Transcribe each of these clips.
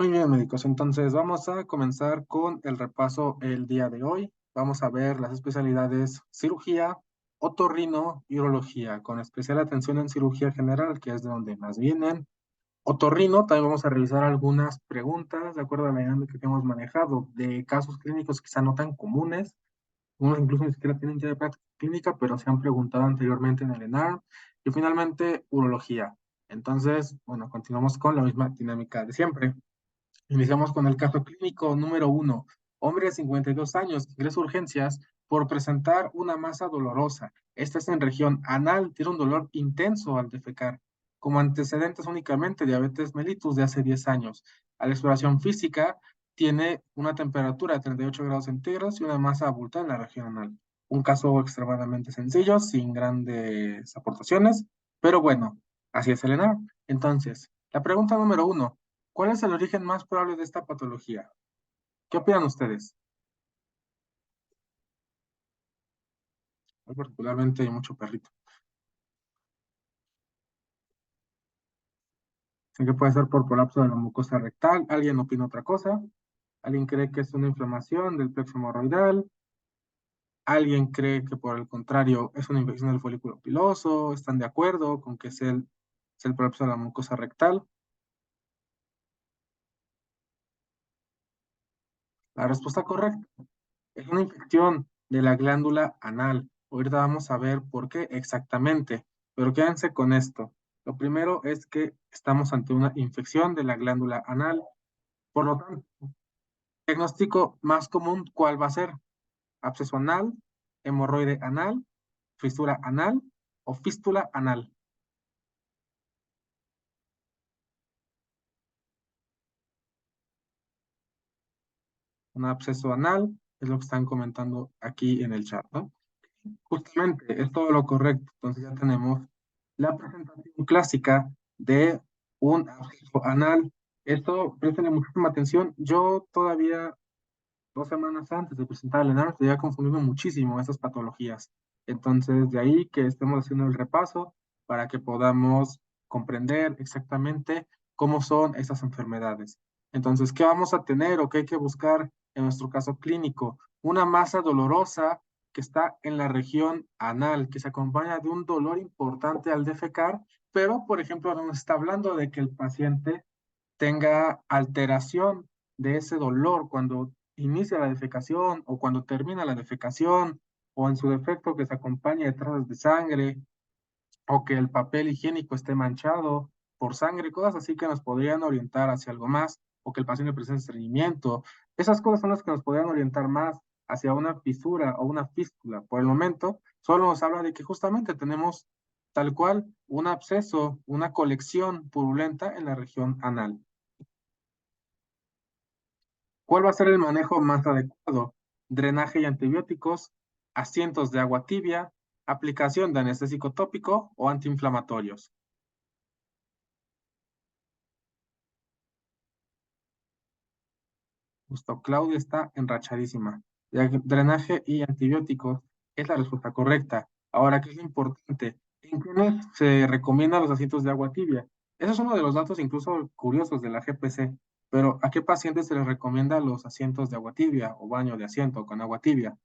Muy bien, médicos. Entonces, vamos a comenzar con el repaso el día de hoy. Vamos a ver las especialidades cirugía, otorrino y urología, con especial atención en cirugía general, que es de donde más vienen. Otorrino, también vamos a revisar algunas preguntas, de acuerdo a la dinámica que hemos manejado, de casos clínicos quizá no tan comunes. Unos incluso ni siquiera tienen ya de práctica clínica, pero se han preguntado anteriormente en el ENAR. Y finalmente, urología. Entonces, bueno, continuamos con la misma dinámica de siempre. Iniciamos con el caso clínico número uno. Hombre de 52 años, ingresa a urgencias por presentar una masa dolorosa. Esta es en región anal, tiene un dolor intenso al defecar. Como antecedentes únicamente diabetes mellitus de hace 10 años. A la exploración física, tiene una temperatura de 38 grados centígrados y una masa abultada en la región anal. Un caso extremadamente sencillo, sin grandes aportaciones, pero bueno, así es Elena. Entonces, la pregunta número uno. ¿Cuál es el origen más probable de esta patología? ¿Qué opinan ustedes? Yo particularmente hay mucho perrito. Sé que puede ser por colapso de la mucosa rectal. ¿Alguien opina otra cosa? ¿Alguien cree que es una inflamación del plexo hemorroidal? ¿Alguien cree que por el contrario es una infección del folículo piloso? ¿Están de acuerdo con que es el colapso de la mucosa rectal? La respuesta correcta es una infección de la glándula anal. Ahorita vamos a ver por qué exactamente, pero quédense con esto. Lo primero es que estamos ante una infección de la glándula anal. Por lo tanto, diagnóstico más común, ¿cuál va a ser? Absceso anal, hemorroide anal, fisura anal o fístula anal. Un absceso anal es lo que están comentando aquí en el chat, ¿no? Justamente, es todo lo correcto. Entonces ya tenemos la presentación clásica de un absceso anal. Esto, préstenle muchísima atención. Yo todavía 2 semanas antes de presentar el ENAR, estoy confundiendo muchísimo esas patologías. Entonces, de ahí que estemos haciendo el repaso para que podamos comprender exactamente cómo son esas enfermedades. Entonces, ¿qué vamos a tener o qué hay que buscar en nuestro caso clínico? Una masa dolorosa que está en la región anal, que se acompaña de un dolor importante al defecar, pero, por ejemplo, nos está hablando de que el paciente tenga alteración de ese dolor cuando inicia la defecación o cuando termina la defecación, o en su defecto que se acompañe de trazas de sangre, o que el papel higiénico esté manchado por sangre, cosas así que nos podrían orientar hacia algo más, o que el paciente presente estreñimiento. Esas cosas son las que nos podrían orientar más hacia una fisura o una fístula. Por el momento, solo nos habla de que justamente tenemos tal cual un absceso, una colección purulenta en la región anal. ¿Cuál va a ser el manejo más adecuado? Drenaje y antibióticos, asientos de agua tibia, aplicación de anestésico tópico o antiinflamatorios. Justo, Claudia está enrachadísima. Drenaje y antibióticos es la respuesta correcta. Ahora, ¿qué es lo importante? ¿En quiénes se recomiendan los asientos de agua tibia? Eso es uno de los datos incluso curiosos de la GPC. Pero, ¿a qué pacientes se les recomienda los asientos de agua tibia o baño de asiento con agua tibia?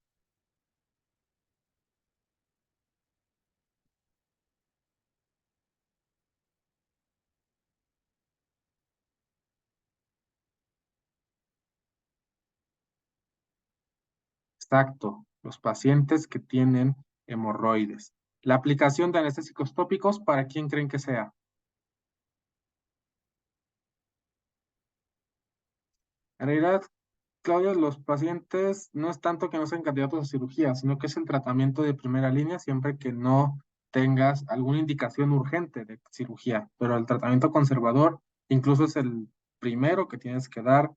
Exacto, los pacientes que tienen hemorroides. La aplicación de anestésicos tópicos, ¿para quién creen que sea? En realidad, Claudia, los pacientes no es tanto que no sean candidatos a cirugía, sino que es el tratamiento de primera línea siempre que no tengas alguna indicación urgente de cirugía. Pero el tratamiento conservador incluso es el primero que tienes que dar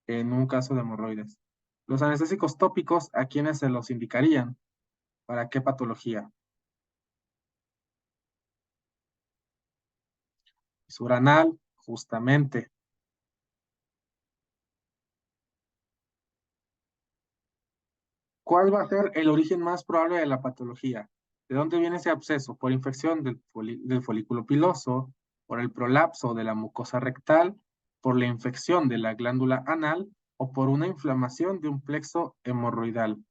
en un caso de hemorroides. Los anestésicos tópicos, ¿a quiénes se los indicarían? ¿Para qué patología? Fisura anal, justamente. ¿Cuál va a ser el origen más probable de la patología? ¿De dónde viene ese absceso? ¿Por infección del folículo piloso? ¿Por el prolapso de la mucosa rectal? por la infección de la glándula anal o por una inflamación de un plexo hemorroidal.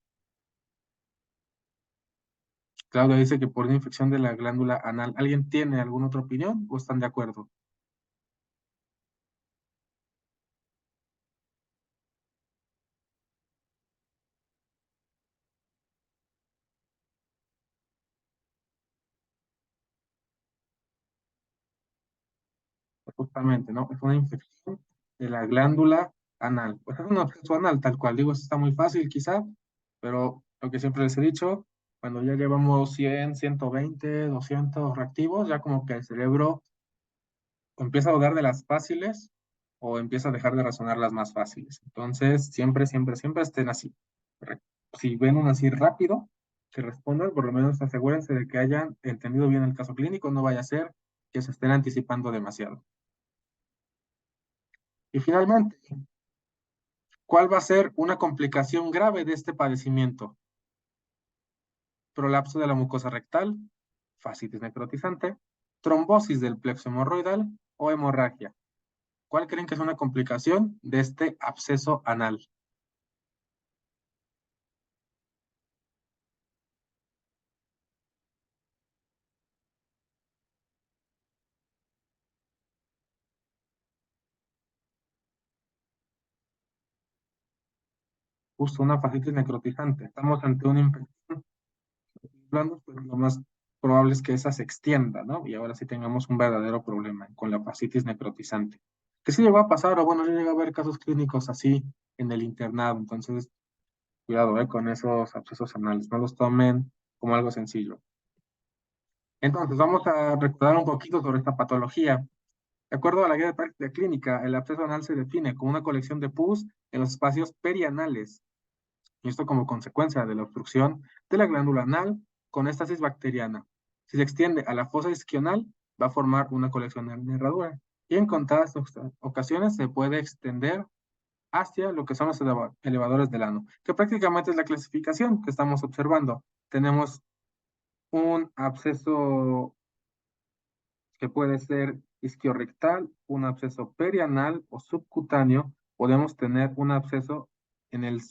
Claudia dice que por una infección de la glándula anal. ¿Alguien tiene alguna otra opinión o están de acuerdo? Justamente, ¿no? Es una infección de la glándula anal. Pues es un absceso anal, tal cual. Digo, esto está muy fácil quizá, pero lo que siempre les he dicho, cuando ya llevamos 100, 120, 200 reactivos, ya como que el cerebro o empieza a dudar de las fáciles o empieza a dejar de razonar las más fáciles. Entonces, siempre, siempre, siempre estén así. Re- Si ven un así rápido, que respondan, por lo menos asegúrense de que hayan entendido bien el caso clínico, no vaya a ser que se estén anticipando demasiado. Y finalmente, ¿cuál va a ser una complicación grave de este padecimiento? Prolapso de la mucosa rectal, fascitis necrotizante, trombosis del plexo hemorroidal o hemorragia. ¿Cuál creen que es una complicación de este absceso anal? Justo una fascitis necrotizante. Estamos ante una infección blanda, pues lo más probable es que esa se extienda, ¿no? Y ahora sí tengamos un verdadero problema con la fascitis necrotizante. Que sí llegó a pasar, o bueno, yo llegué a ver casos clínicos así en el internado, entonces cuidado, con esos abscesos anales, no los tomen como algo sencillo. Entonces, vamos a recordar un poquito sobre esta patología. De acuerdo a la guía de práctica clínica, el absceso anal se define como una colección de pus en los espacios perianales, y esto como consecuencia de la obstrucción de la glándula anal con estasis bacteriana. Si se extiende a la fosa isquional, va a formar una colección de herradura, y en contadas ocasiones se puede extender hacia lo que son los elevadores del ano, que prácticamente es la clasificación que estamos observando. Tenemos un absceso que puede ser isquiorrectal, un absceso perianal o subcutáneo. Podemos tener un absceso en el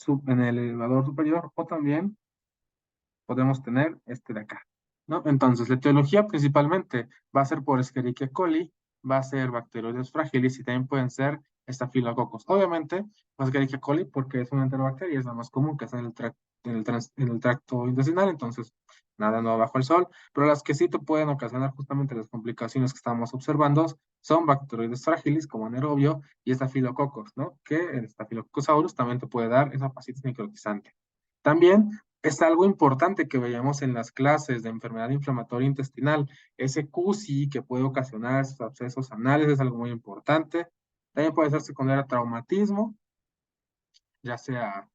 elevador superior o también podemos tener este de acá, ¿no? Entonces, la etiología principalmente va a ser por Escherichia coli, va a ser Bacteroides fragilis y también pueden ser estafilococos. Obviamente, pues Escherichia coli porque es una enterobacteria, es la más común que está en en el tracto intestinal, entonces nada no bajo el sol, pero las que sí te pueden ocasionar justamente las complicaciones que estamos observando son Bacteroides fragilis como anaerobio y estafilococos, ¿no? Que el Staphylococcus aureus también te puede dar esa fascitis necrotizante. También es algo importante que veíamos en las clases de enfermedad inflamatoria intestinal. Ese CUSI que puede ocasionar esos abscesos anales es algo muy importante. También puede ser secundario a traumatismo, ya sea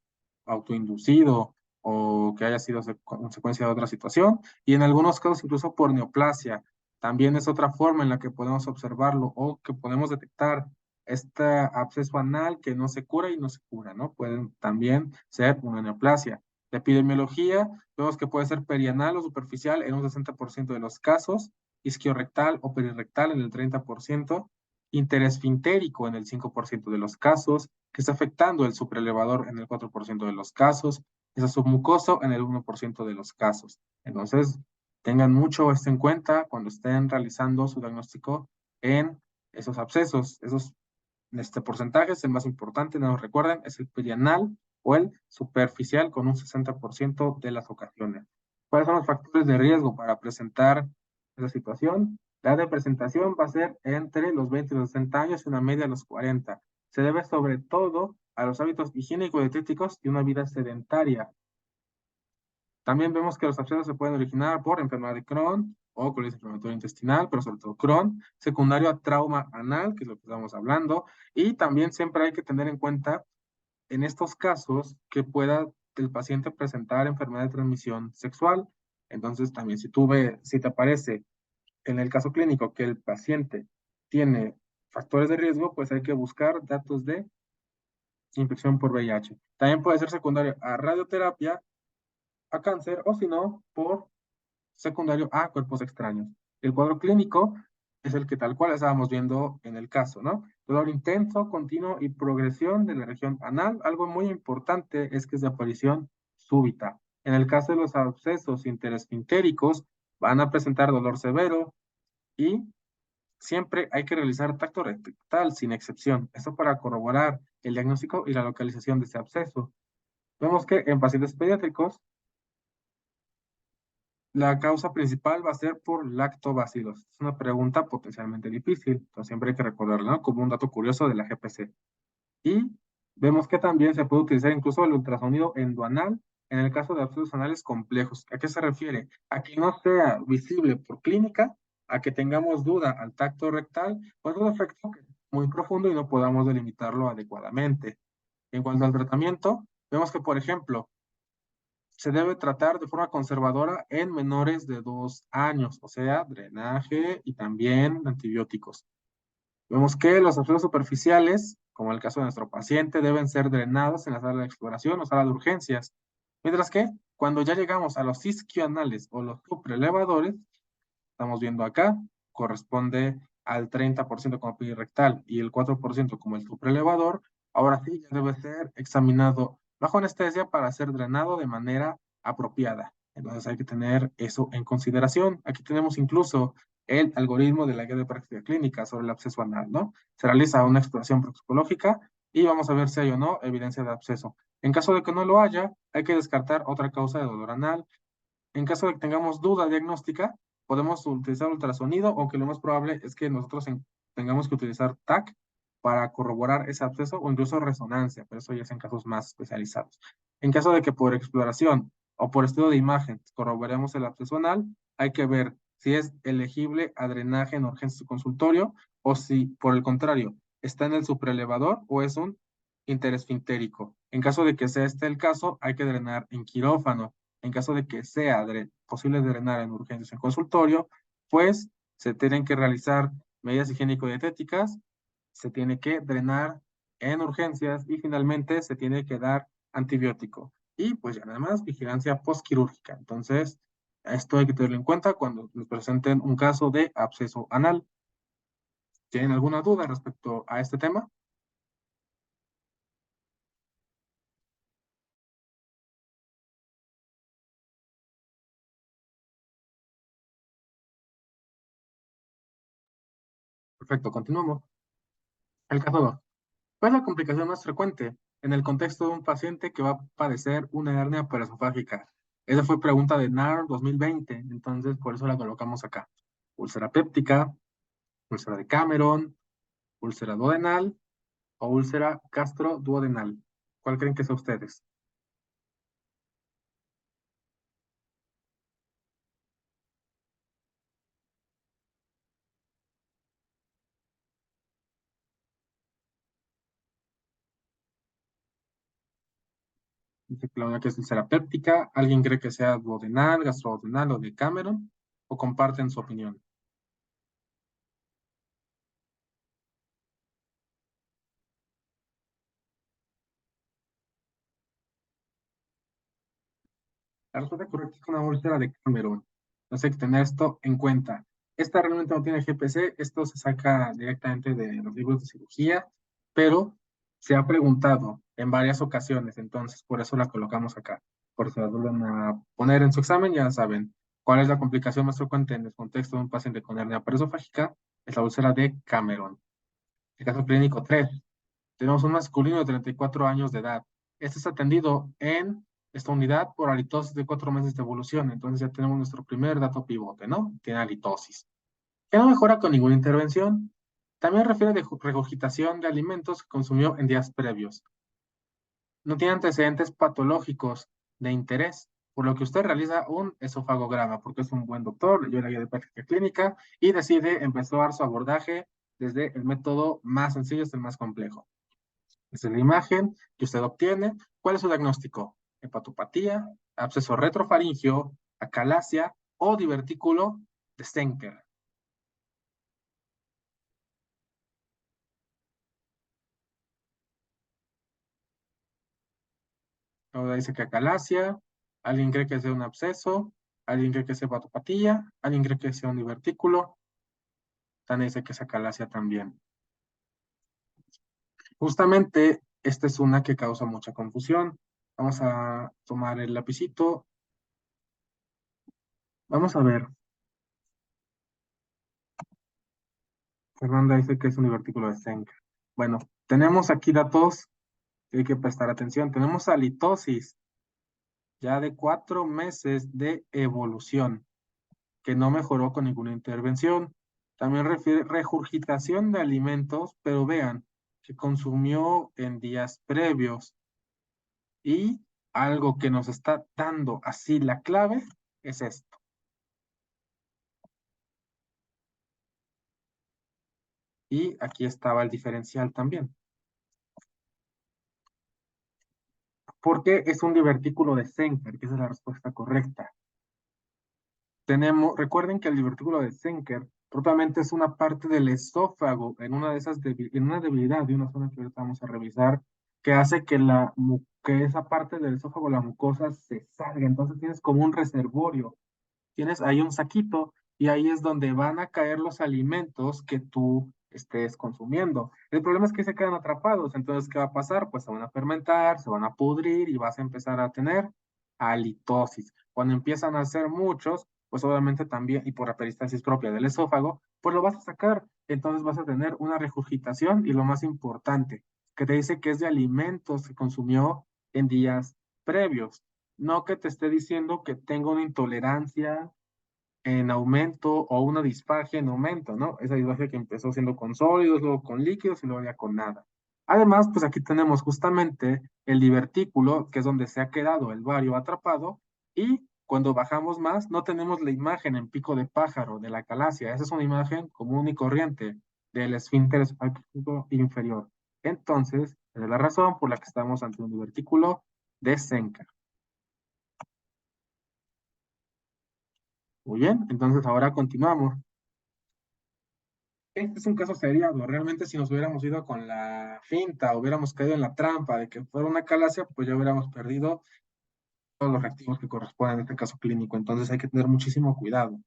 autoinducido o que haya sido consecuencia de otra situación, y en algunos casos incluso por neoplasia. También es otra forma en la que podemos observarlo o que podemos detectar este absceso anal que no se cura y no se cura, ¿no? Pueden también ser una neoplasia. La epidemiología, vemos que puede ser perianal o superficial en un 60% de los casos, isquiorrectal o perirectal en el 30%, interesfintérico en el 5% de los casos, que está afectando el supraelevador en el 4% de los casos, esa submucoso en el 1% de los casos. Entonces, tengan mucho esto en cuenta cuando estén realizando su diagnóstico en esos abscesos. Esos porcentajes, el más importante, no lo recuerden, es el perianal o el superficial con un 60% de las ocasiones. ¿Cuáles son los factores de riesgo para presentar esa situación? La de presentación va a ser entre los 20 y los 60 años y una media de los 40. Se debe sobre todo a los hábitos higiénico-dietéticos y una vida sedentaria. También vemos que los abscesos se pueden originar por enfermedad de Crohn o colitis inflamatoria intestinal, pero sobre todo Crohn, secundario a trauma anal, que es lo que estamos hablando, y también siempre hay que tener en cuenta en estos casos que pueda el paciente presentar enfermedad de transmisión sexual. Entonces, también si te aparece en el caso clínico que el paciente tiene factores de riesgo, pues hay que buscar datos de infección por VIH. También puede ser secundario a radioterapia, a cáncer o si no, por secundario a cuerpos extraños. El cuadro clínico es el que tal cual estábamos viendo en el caso, ¿no? Dolor intenso, continuo y progresión de la región anal. Algo muy importante es que es de aparición súbita. En el caso de los abscesos interesfintéricos, van a presentar dolor severo y siempre hay que realizar tacto rectal sin excepción. Esto para corroborar el diagnóstico y la localización de ese absceso. Vemos que en pacientes pediátricos, la causa principal va a ser por lactobacilos. Es una pregunta potencialmente difícil, entonces siempre hay que recordarla, ¿no? Como un dato curioso de la GPC. Y vemos que también se puede utilizar incluso el ultrasonido endoanal en el caso de abscesos anales complejos. ¿A qué se refiere? A que no sea visible por clínica, a que tengamos duda al tacto rectal, pues un efecto que es muy profundo y no podamos delimitarlo adecuadamente. En cuanto al tratamiento, vemos que, por ejemplo, se debe tratar de forma conservadora en menores de 2 años, o sea, drenaje y también antibióticos. Vemos que los abscesos superficiales, como en el caso de nuestro paciente, deben ser drenados en la sala de exploración o sala de urgencias, mientras que cuando ya llegamos a los isquioanales o los supraelevadores, estamos viendo acá, corresponde al 30% como rectal y el 4% como el supraelevador, ahora sí ya debe ser examinado bajo anestesia para ser drenado de manera apropiada. Entonces hay que tener eso en consideración. Aquí tenemos incluso el algoritmo de la guía de práctica clínica sobre el absceso anal, ¿no? Se realiza una exploración proxicológica y vamos a ver si hay o no evidencia de absceso. En caso de que no lo haya, hay que descartar otra causa de dolor anal. En caso de que tengamos duda diagnóstica, podemos utilizar ultrasonido, aunque lo más probable es que nosotros tengamos que utilizar TAC para corroborar ese absceso o incluso resonancia, pero eso ya es en casos más especializados. En caso de que por exploración o por estudio de imagen corroboremos el absceso anal, hay que ver si es elegible a drenaje en urgencia de consultorio o si, por el contrario, está en el supraelevador o es un interesfintérico. En caso de que sea este el caso, hay que drenar en quirófano. En caso de que sea posible drenar en urgencias en consultorio, pues se tienen que realizar medidas higiénico-dietéticas, se tiene que drenar en urgencias y finalmente se tiene que dar antibiótico. Y pues ya nada más, vigilancia postquirúrgica. Entonces, esto hay que tenerlo en cuenta cuando nos presenten un caso de absceso anal. ¿Tienen alguna duda respecto a este tema? Perfecto, continuamos. El caso 2. ¿Cuál es la complicación más frecuente en el contexto de un paciente que va a padecer una hernia paraesofágica? Esa fue pregunta de NAR 2020, entonces por eso la colocamos acá. Úlcera péptica, úlcera de Cameron, úlcera duodenal o úlcera gastroduodenal. ¿Cuál creen que sea ustedes? Dice Claudia que es úlcera péptica. ¿Alguien cree que sea duodenal, gastroduodenal o de Cameron? ¿O comparten su opinión? La respuesta correcta es una úlcera de Cameron. Entonces hay que tener esto en cuenta. Esta realmente no tiene GPC, esto se saca directamente de los libros de cirugía, pero se ha preguntado en varias ocasiones, entonces por eso la colocamos acá. Por si la vuelven a poner en su examen, ya saben cuál es la complicación más frecuente en el contexto de un paciente con hernia perisofágica, es la úlcera de Cameron. El caso clínico 3. Tenemos un masculino de 34 años de edad. Este es atendido en esta unidad por halitosis de 4 meses de evolución. Entonces ya tenemos nuestro primer dato pivote, ¿no? Tiene halitosis. Que no mejora con ninguna intervención. También refiere de regurgitación de alimentos que consumió en días previos. No tiene antecedentes patológicos de interés, por lo que usted realiza un esofagograma, porque es un buen doctor, leyó la guía de práctica clínica y decide empezar su abordaje desde el método más sencillo hasta el más complejo. Esta es la imagen que usted obtiene. ¿Cuál es su diagnóstico? Hepatopatía, absceso retrofaringio, acalasia o divertículo de Stenker. Ahora dice que acalasia, alguien cree que sea un absceso, alguien cree que es hepatopatía, alguien cree que sea un divertículo, también dice que es acalasia también. Justamente, esta es una que causa mucha confusión. Vamos a tomar el lapicito. Vamos a ver. Fernanda dice que es un divertículo de Schenker. Bueno, tenemos aquí datos que hay que prestar atención. Tenemos halitosis ya de 4 meses de evolución, que no mejoró con ninguna intervención. También refiere regurgitación de alimentos, pero vean, que consumió en días previos. Y algo que nos está dando así la clave es esto. Y aquí estaba el diferencial también. Porque es un divertículo de Zenker, que esa es la respuesta correcta. Recuerden que el divertículo de Zenker propiamente es una parte del esófago, en una de esas en una debilidad de una zona que ahorita vamos a revisar, que hace que que esa parte del esófago, la mucosa, se salga. Entonces tienes como un reservorio, tienes ahí un saquito y ahí es donde van a caer los alimentos que tú estés consumiendo. El problema es que se quedan atrapados, entonces, ¿qué va a pasar? Pues se van a fermentar, se van a pudrir y vas a empezar a tener halitosis. Cuando empiezan a ser muchos, pues obviamente también, y por la peristalsis propia del esófago, pues lo vas a sacar. Entonces vas a tener una regurgitación y lo más importante, que te dice que es de alimentos que consumió en días previos. No que te esté diciendo que tengo una intolerancia en aumento o una disfagia en aumento, ¿no? Esa disfagia que empezó siendo con sólidos, luego con líquidos y luego ya con nada. Además, pues aquí tenemos justamente el divertículo, que es donde se ha quedado el vario atrapado, y cuando bajamos más, no tenemos la imagen en pico de pájaro de la calasia. Esa es una imagen común y corriente del esfínter esofágico inferior. Entonces, esa es la razón por la que estamos ante un divertículo de Senker. Muy bien, entonces ahora continuamos. Este es un caso seriado. Realmente, si nos hubiéramos ido con la finta, hubiéramos caído en la trampa de que fuera una calasia, pues ya hubiéramos perdido todos los reactivos que corresponden a este caso clínico. Entonces hay que tener muchísimo cuidado.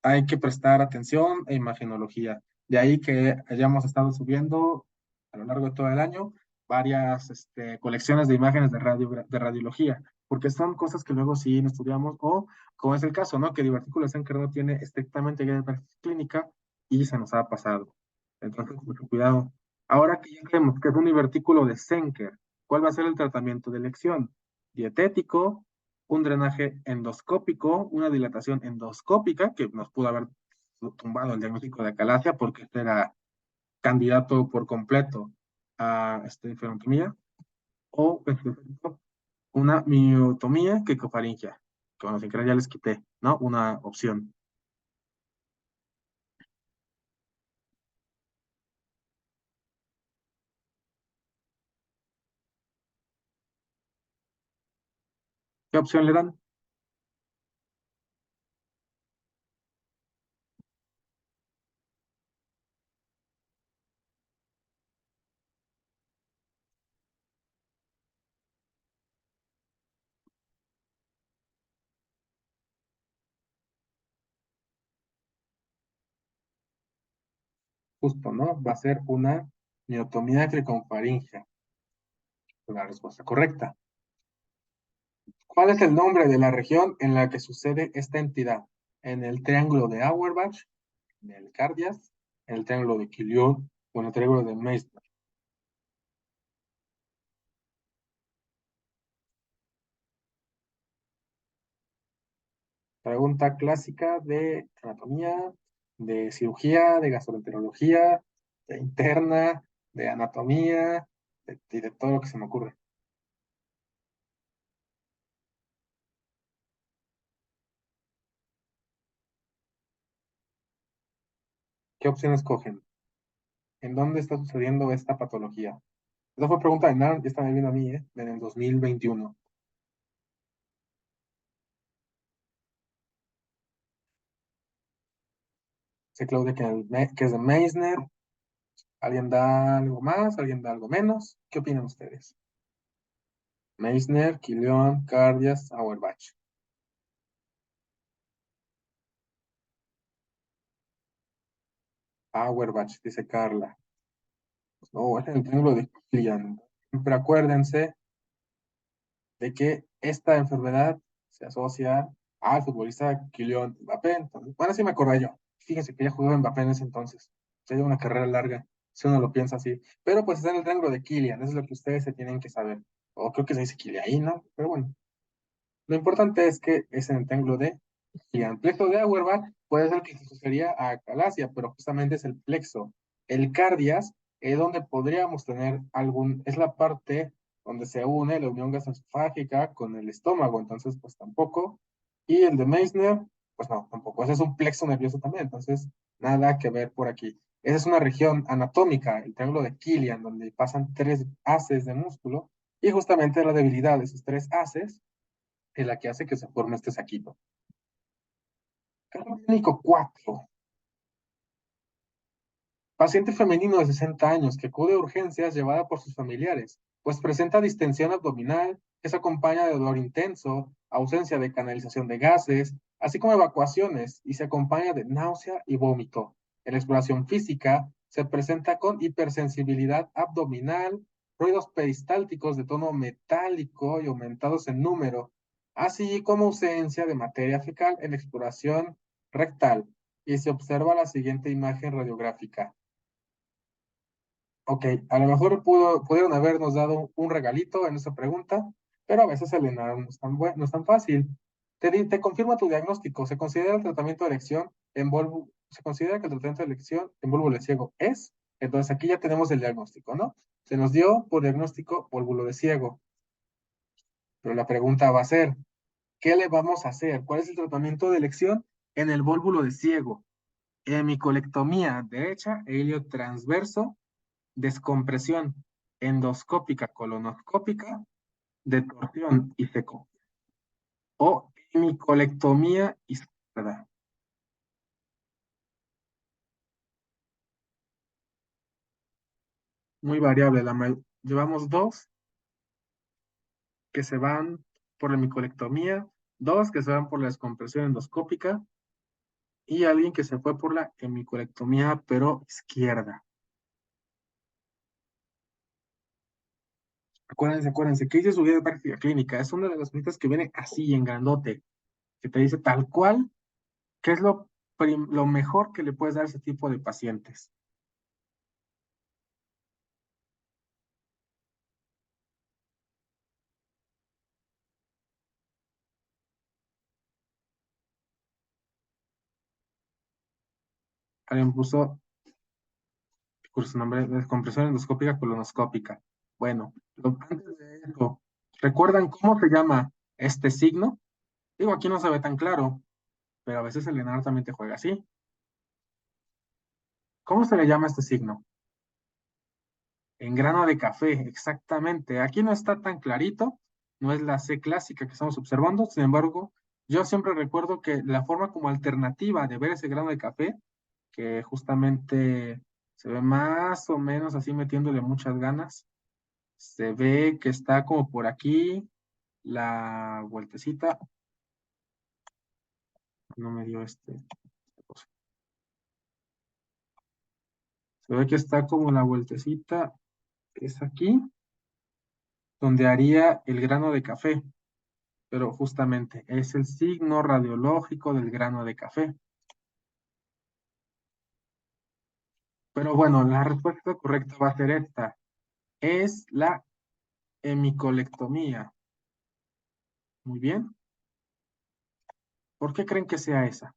Hay que prestar atención e imagenología. De ahí que hayamos estado subiendo a lo largo de todo el año varias colecciones de imágenes de radiología, porque son cosas que luego sí estudiamos, o como es el caso, ¿no? Que divertículo Senker no tiene estrictamente guía de práctica clínica y se nos ha pasado. Entonces, mucho cuidado. Ahora que ya creemos que es un divertículo de Senker, ¿cuál va a ser el tratamiento de elección? Dietético, un drenaje endoscópico, una dilatación endoscópica, que nos pudo haber tumbado el diagnóstico de acalasia porque este era candidato por completo a enfermedad, o una miotomía quecofaringia, que bueno, sin querer ya les quité, ¿no? Una opción. ¿Qué opción le dan? Justo, ¿no? Va a ser una miotomía quecofaringia, la respuesta correcta. ¿Cuál es el nombre de la región en la que sucede esta entidad? ¿En el triángulo de Auerbach, en el Cardias, en el triángulo de Quilliot o en el triángulo de Meissner? Pregunta clásica de anatomía, de cirugía, de gastroenterología, de interna, de anatomía, de todo lo que se me ocurre. ¿Qué opciones cogen? ¿En dónde está sucediendo esta patología? Esa fue pregunta de Narn, ya está viendo a mí, en el 2021. Sé, Claudia, que es de Meissner. ¿Alguien da algo más? ¿Alguien da algo menos? ¿Qué opinan ustedes? Meissner, Quillion, Cardias, Auerbach. Auerbach, dice Carla. No, es en el triángulo de Killian. Siempre acuérdense de que esta enfermedad se asocia al futbolista Kylian Mbappé. Entonces, bueno, sí me acordé yo. Fíjense que ya jugó Mbappé en ese entonces. Ya lleva una carrera larga, si uno lo piensa así. Pero pues está en el triángulo de Killian, eso es lo que ustedes se tienen que saber. O creo que se dice Kylian ahí, ¿no? Pero bueno, lo importante es que es en el triángulo de Killian. Plexo de Auerbach puede ser que se asociaría a Acalasia, pero justamente es el plexo. El cardias es donde podríamos tener algún, es la parte donde se une la unión gastroesofágica con el estómago, entonces pues tampoco. Y el de Meissner, pues no, tampoco. Ese es un plexo nervioso también, entonces nada que ver por aquí. Esa es una región anatómica, el triángulo de Killian, donde pasan tres haces de músculo y justamente la debilidad de esos tres haces es la que hace que se forme este saquito. Caso clínico 4. Paciente femenino de 60 años que acude a urgencias llevada por sus familiares, pues presenta distensión abdominal que se acompaña de dolor intenso, ausencia de canalización de gases, así como evacuaciones y se acompaña de náusea y vómito. En la exploración física se presenta con hipersensibilidad abdominal, ruidos peristálticos de tono metálico y aumentados en número, así como ausencia de materia fecal en la exploración rectal. Y se observa la siguiente imagen radiográfica. Ok, a lo mejor pudieron habernos dado un regalito en esta pregunta, pero a veces el ENAR no es tan, no es tan fácil. Te confirma tu diagnóstico. ¿Se considera el tratamiento de elección se considera que el tratamiento de elección en vólvulo de ciego es? Entonces aquí ya tenemos el diagnóstico, ¿no? Se nos dio por diagnóstico vólvulo de ciego, pero la pregunta va a ser, ¿qué le vamos a hacer? ¿Cuál es el tratamiento de elección en el vólvulo de ciego? Hemicolectomía derecha, helio transverso, descompresión endoscópica colonoscópica de torsión y seco o hemicolectomía izquierda. Muy variable. Llevamos dos que se van por la hemicolectomía, dos que se van por la descompresión endoscópica y alguien que se fue por la hemicolectomía pero izquierda. Acuérdense, ¿qué dice su guía de práctica clínica? Es una de las citas que viene así en grandote, que te dice tal cual qué es lo mejor que le puedes dar a ese tipo de pacientes. Alguien puso su nombre de descompresión endoscópica colonoscópica. Bueno, antes de eso, ¿recuerdan cómo se llama este signo? Digo, aquí no se ve tan claro, pero a veces el Leonardo también te juega así. ¿Cómo se le llama este signo? En grano de café, exactamente. Aquí no está tan clarito, no es la C clásica que estamos observando, sin embargo, yo siempre recuerdo que la forma como alternativa de ver ese grano de café, que justamente se ve más o menos así metiéndole muchas ganas, se ve que está como por aquí la vueltecita, no me dio esta cosa. Se ve que está como la vueltecita, es aquí, donde haría el grano de café, pero justamente es el signo radiológico del grano de café. Pero bueno, la respuesta correcta va a ser esta. Es la hemicolectomía. Muy bien. ¿Por qué creen que sea esa?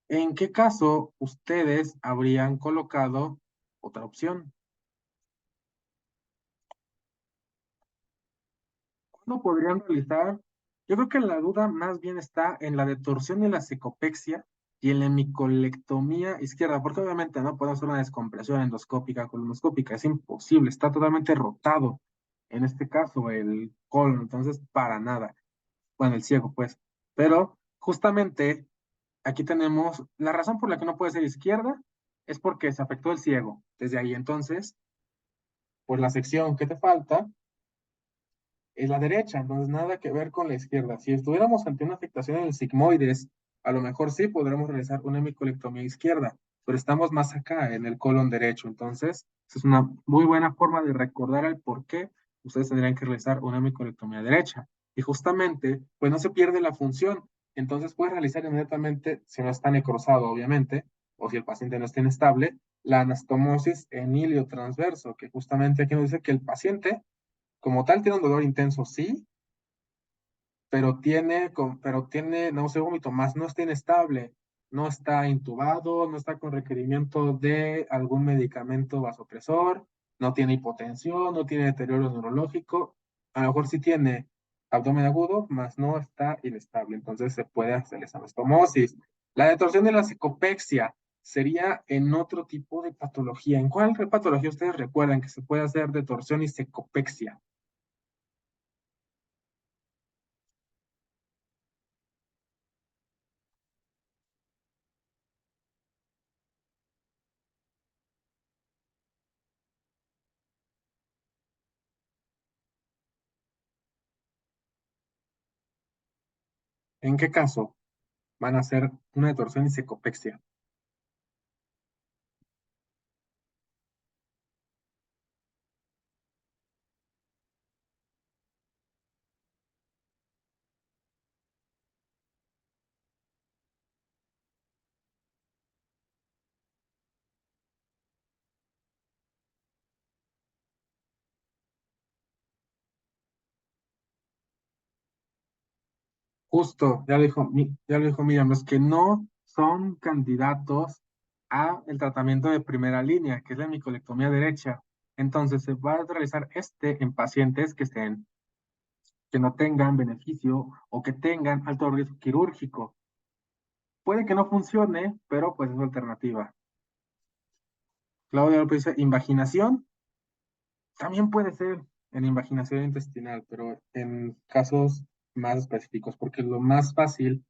¿En qué caso ustedes habrían colocado otra opción? ¿Cuándo podrían realizar? Yo creo que la duda más bien está en la detorsión y la secopexia y en la hemicolectomía izquierda, porque obviamente no podemos hacer una descompresión endoscópica, colonoscópica, es imposible, está totalmente rotado, en este caso el colon, entonces para nada, bueno, el ciego pues, pero justamente aquí tenemos la razón por la que no puede ser izquierda es porque se afectó el ciego, desde ahí entonces, pues la sección que te falta es la derecha, entonces nada que ver con la izquierda. Si estuviéramos ante una afectación en el sigmoides, a lo mejor sí podremos realizar una hemicolectomía izquierda, pero estamos más acá en el colon derecho. Entonces, esa es una muy buena forma de recordar el por qué ustedes tendrían que realizar una hemicolectomía derecha. Y justamente, pues no se pierde la función. Entonces, puedes realizar inmediatamente, si no está necrosado, obviamente, o si el paciente no está inestable, la anastomosis en ilio transverso, que justamente aquí nos dice que el paciente, como tal, tiene un dolor intenso, sí, pero tiene náusea y vómito, más no está inestable, no está intubado, no está con requerimiento de algún medicamento vasopresor, no tiene hipotensión, no tiene deterioro neurológico, a lo mejor sí tiene abdomen agudo, más no está inestable, entonces se puede hacer esa anastomosis. La detorsión de la psicopexia sería en otro tipo de patología. ¿En cuál patología ustedes recuerdan que se puede hacer detorsión y psicopexia? ¿En qué caso van a hacer una detorsión y psicopexia? Justo, ya lo dijo Miriam, los que no son candidatos a el tratamiento de primera línea, que es la micolectomía derecha. Entonces, se va a realizar este en pacientes que no tengan beneficio o que tengan alto riesgo quirúrgico. Puede que no funcione, pero pues es una alternativa. Claudia López dice, invaginación, también puede ser en invaginación intestinal, pero en casos más específicos, porque lo más fácil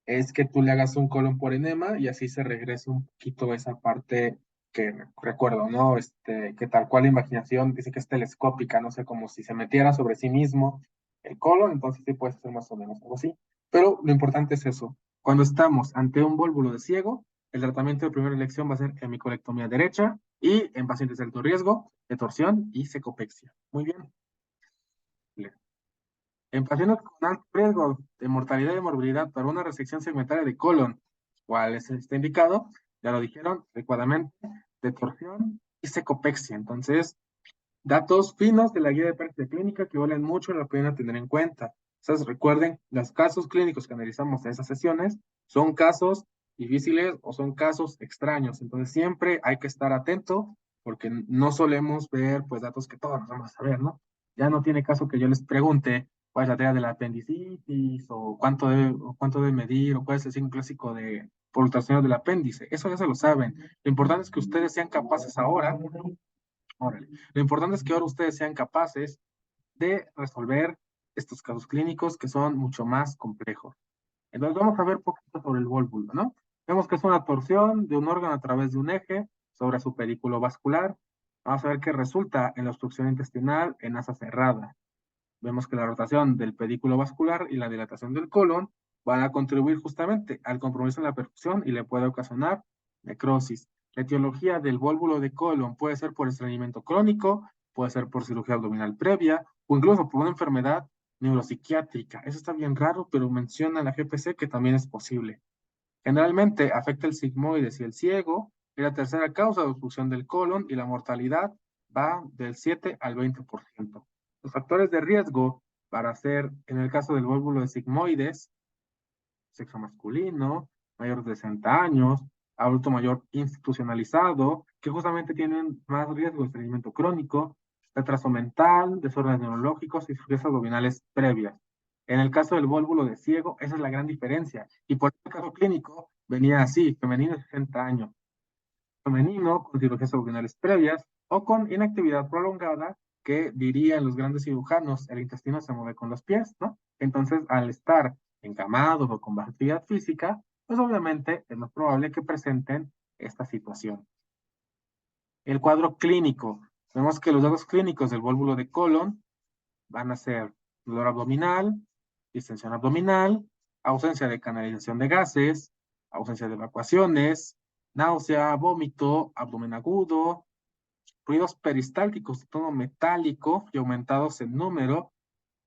es que tú le hagas un colon por enema y así se regrese un poquito esa parte que recuerdo, ¿no? Que tal cual la imaginación dice que es telescópica, no sé, como si se metiera sobre sí mismo el colon, entonces sí puede ser más o menos algo así. Pero lo importante es eso. Cuando estamos ante un vólvulo de ciego, el tratamiento de primera elección va a ser hemicolectomía derecha y en pacientes de alto riesgo, de y secopexia. Muy bien. En pacientes con alto riesgo de mortalidad y morbilidad para una resección segmentaria de colon, cuál es está indicado, ya lo dijeron adecuadamente, de torsión y secopexia. Entonces, datos finos de la guía de práctica clínica que valen mucho la pena tener en cuenta. Entonces, recuerden, los casos clínicos que analizamos en esas sesiones son casos difíciles o son casos extraños. Entonces, siempre hay que estar atento porque no solemos ver pues datos que todos nos vamos a saber, ¿no? Ya no tiene caso que yo les pregunte cuál es la teoría de la apendicitis o cuánto debe medir o cuál es el signo clásico de por ultrasonido del apéndice. Eso ya se lo saben. Lo importante es que ustedes sean capaces ahora. Órale. Lo importante es que ahora ustedes sean capaces de resolver estos casos clínicos que son mucho más complejos. Entonces vamos a ver un poquito sobre el vólvulo, ¿no? Vemos que es una torsión de un órgano a través de un eje sobre su pedículo vascular. Vamos a ver que resulta en la obstrucción intestinal en asa cerrada. Vemos que la rotación del pedículo vascular y la dilatación del colon van a contribuir justamente al compromiso en la perfusión y le puede ocasionar necrosis. La etiología del vólvulo de colon puede ser por estreñimiento crónico, puede ser por cirugía abdominal previa o incluso por una enfermedad neuropsiquiátrica. Eso está bien raro, pero menciona la GPC que también es posible. Generalmente afecta el sigmoides y el ciego, y la tercera causa de obstrucción del colon y la mortalidad va del 7 al 20%. Los factores de riesgo para hacer, en el caso del vólvulo de sigmoides, sexo masculino, mayor de 60 años, adulto mayor institucionalizado, que justamente tienen más riesgo de estreñimiento crónico, retraso mental, desórdenes neurológicos y cirugías abdominales previas. En el caso del vólvulo de ciego, esa es la gran diferencia. Y por el caso clínico venía así, femenino de 60 años, femenino con cirugías abdominales previas o con inactividad prolongada que dirían los grandes cirujanos, el intestino se mueve con los pies, ¿no? Entonces, al estar encamados o con baja actividad física, pues obviamente es más probable que presenten esta situación. El cuadro clínico. Vemos que los datos clínicos del vólvulo de colon van a ser dolor abdominal, distensión abdominal, ausencia de canalización de gases, ausencia de evacuaciones, náusea, vómito, abdomen agudo, ruidos peristálticos de tono metálico y aumentados en número.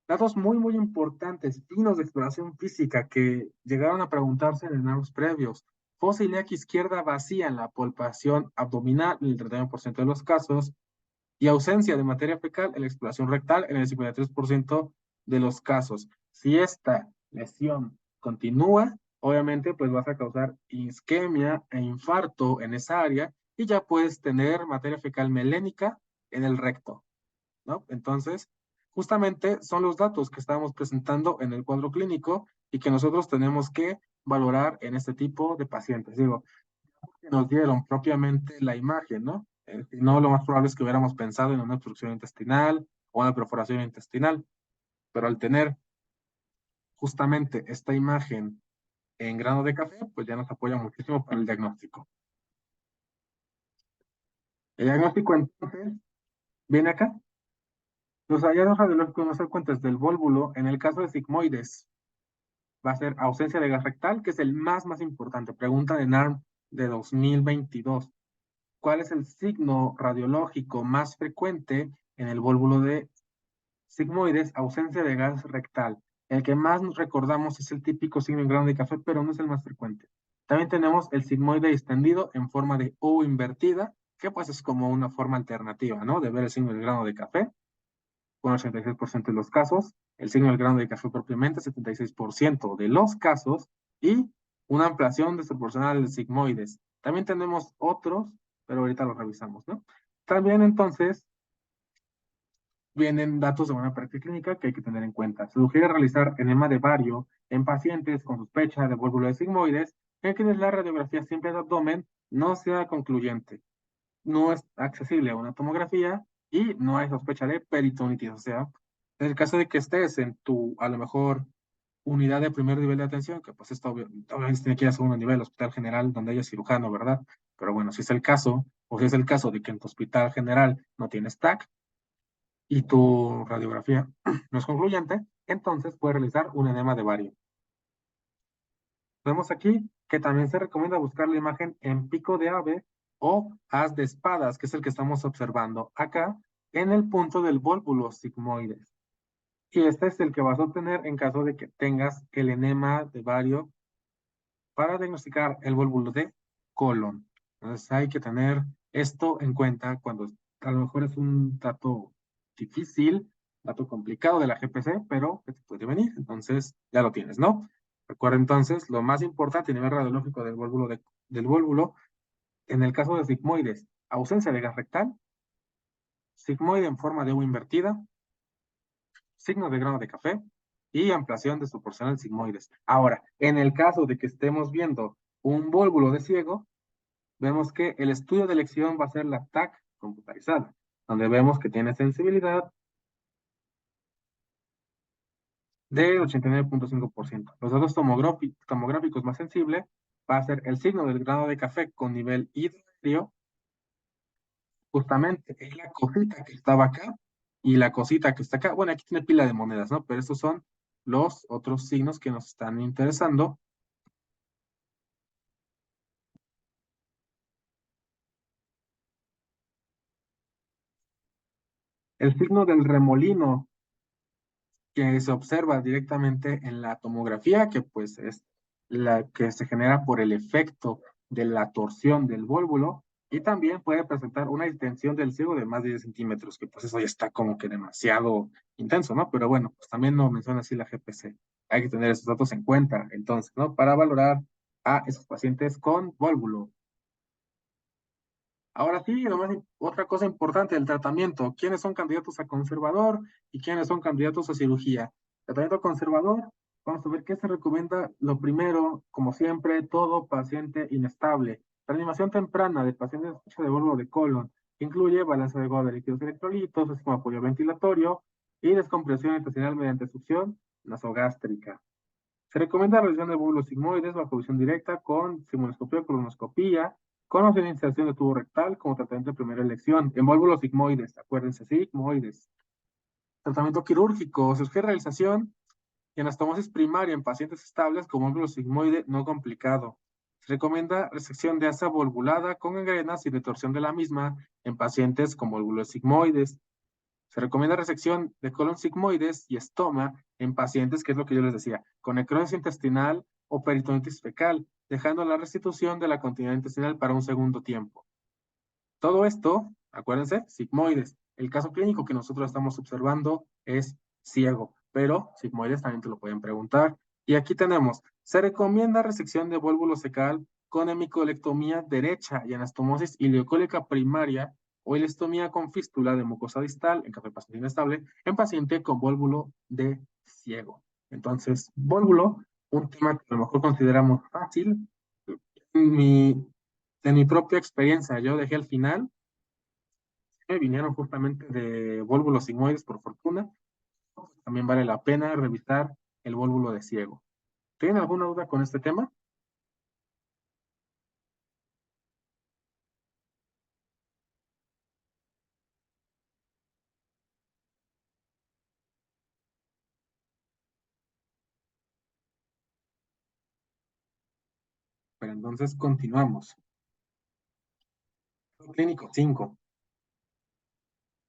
Datos muy importantes, signos de exploración física que llegaron a preguntarse en años previos. Fosa ilíaca izquierda vacía en la palpación abdominal en el 39% de los casos y ausencia de materia fecal en la exploración rectal en el 53% de los casos. Si esta lesión continúa, obviamente pues vas a causar isquemia e infarto en esa área y ya puedes tener materia fecal melénica en el recto, ¿no? Entonces, justamente son los datos que estábamos presentando en el cuadro clínico y que nosotros tenemos que valorar en este tipo de pacientes. Digo, que nos dieron propiamente la imagen, ¿no? Si no, lo más probable es que hubiéramos pensado en una obstrucción intestinal o una perforación intestinal, pero al tener justamente esta imagen en grano de café, pues ya nos apoya muchísimo para el diagnóstico. El diagnóstico entonces viene acá. Los hallazgos radiológicos no frecuentes del vólvulo, en el caso de sigmoides, va a ser ausencia de gas rectal, que es el más importante. Pregunta de NARM de 2022. ¿Cuál es el signo radiológico más frecuente en el vólvulo de sigmoides? Ausencia de gas rectal. El que más nos recordamos es el típico signo en grano de café, pero no es el más frecuente. También tenemos el sigmoide extendido en forma de U invertida, que pues es como una forma alternativa, ¿no? De ver el signo del grano de café, con 86% de los casos. El signo del grano de café propiamente, 76% de los casos. Y una ampliación desproporcional de sigmoides. También tenemos otros, pero ahorita los revisamos, ¿no? También entonces vienen datos de una práctica clínica que hay que tener en cuenta. Se sugiere realizar enema de bario en pacientes con sospecha de vólvulo de sigmoides, en quienes la radiografía simple de abdomen no sea concluyente, no es accesible a una tomografía y no hay sospecha de peritonitis. O sea, en el caso de que estés en tu, a lo mejor, unidad de primer nivel de atención, que pues esto obviamente tiene que ir a segundo nivel, hospital general, donde haya cirujano, ¿verdad? Pero bueno, si es el caso, o si es el caso de que en tu hospital general no tienes TAC, y tu radiografía no es concluyente, entonces puedes realizar un enema de bario. Vemos aquí que también se recomienda buscar la imagen en pico de ave o haz de espadas, que es el que estamos observando acá, en el punto del vólvulo sigmoides. Y este es el que vas a obtener en caso de que tengas el enema de bario para diagnosticar el vólvulo de colon. Entonces hay que tener esto en cuenta cuando a lo mejor es un dato difícil, dato complicado de la GPC, pero que te puede venir. Entonces ya lo tienes, ¿no? Recuerda entonces lo más importante a nivel radiológico del vólvulo, en el caso de sigmoides, ausencia de gas rectal, sigmoide en forma de U invertida, signo de grano de café y ampliación desproporcional de sigmoides. Ahora, en el caso de que estemos viendo un vólvulo de ciego, vemos que el estudio de elección va a ser la TAC computarizada, donde vemos que tiene sensibilidad de 89.5%. Los datos tomográficos más sensibles va a ser el signo del grano de café con nivel hidrio, justamente es la cosita que estaba acá y la cosita que está acá. Bueno, aquí tiene pila de monedas, ¿no? Pero estos son los otros signos que nos están interesando. El signo del remolino que se observa directamente en la tomografía, que pues es la que se genera por el efecto de la torsión del vólvulo, y también puede presentar una distensión del ciego de más de 10 centímetros, que pues eso ya está como que demasiado intenso, ¿no? Pero bueno, pues también no menciona así la GPC. Hay que tener esos datos en cuenta, entonces, ¿no? Para valorar a esos pacientes con vólvulo. Ahora sí, nomás otra cosa importante del tratamiento. ¿Quiénes son candidatos a conservador y quiénes son candidatos a cirugía? Tratamiento conservador, vamos a ver qué se recomienda. Lo primero, como siempre, todo paciente inestable. Reanimación temprana de pacientes de bolo de colon. Incluye balance adecuado de líquidos electrolitos, así como apoyo ventilatorio y descompresión intestinal mediante succión nasogástrica. Se recomienda revisión de bulbos sigmoides bajo visión directa con simuloscopía o colonoscopía, con opción de inserción de tubo rectal como tratamiento de primera elección. En válvulos sigmoides, acuérdense, sigmoides. Tratamiento quirúrgico, cirugía de realización y anastomosis primaria en pacientes estables con óvulo sigmoide no complicado. Se recomienda resección de asa volvulada con gangrenas y retorsión de la misma en pacientes con óvulos sigmoides. Se recomienda resección de colon sigmoides y estoma en pacientes, que es lo que yo les decía, con necrosis intestinal o peritonitis fecal, dejando la restitución de la continuidad intestinal para un segundo tiempo. Todo esto, acuérdense, sigmoides. El caso clínico que nosotros estamos observando es ciego, pero sigmoides también te lo pueden preguntar. Y aquí tenemos, se recomienda resección de vólvulo secal con hemicolectomía derecha y anastomosis ileocólica primaria o ileostomía con fístula de mucosa distal, en caso de paciente inestable, en paciente con vólvulo de ciego. Entonces, vólvulo, un tema que a lo mejor consideramos fácil. Mi, de mi propia experiencia, yo dejé al final, me vinieron justamente de vólvulos sigmoides por fortuna. También vale la pena revisar el vólvulo de ciego. ¿Tienen alguna duda con este tema? Pero entonces continuamos. Clínico 5.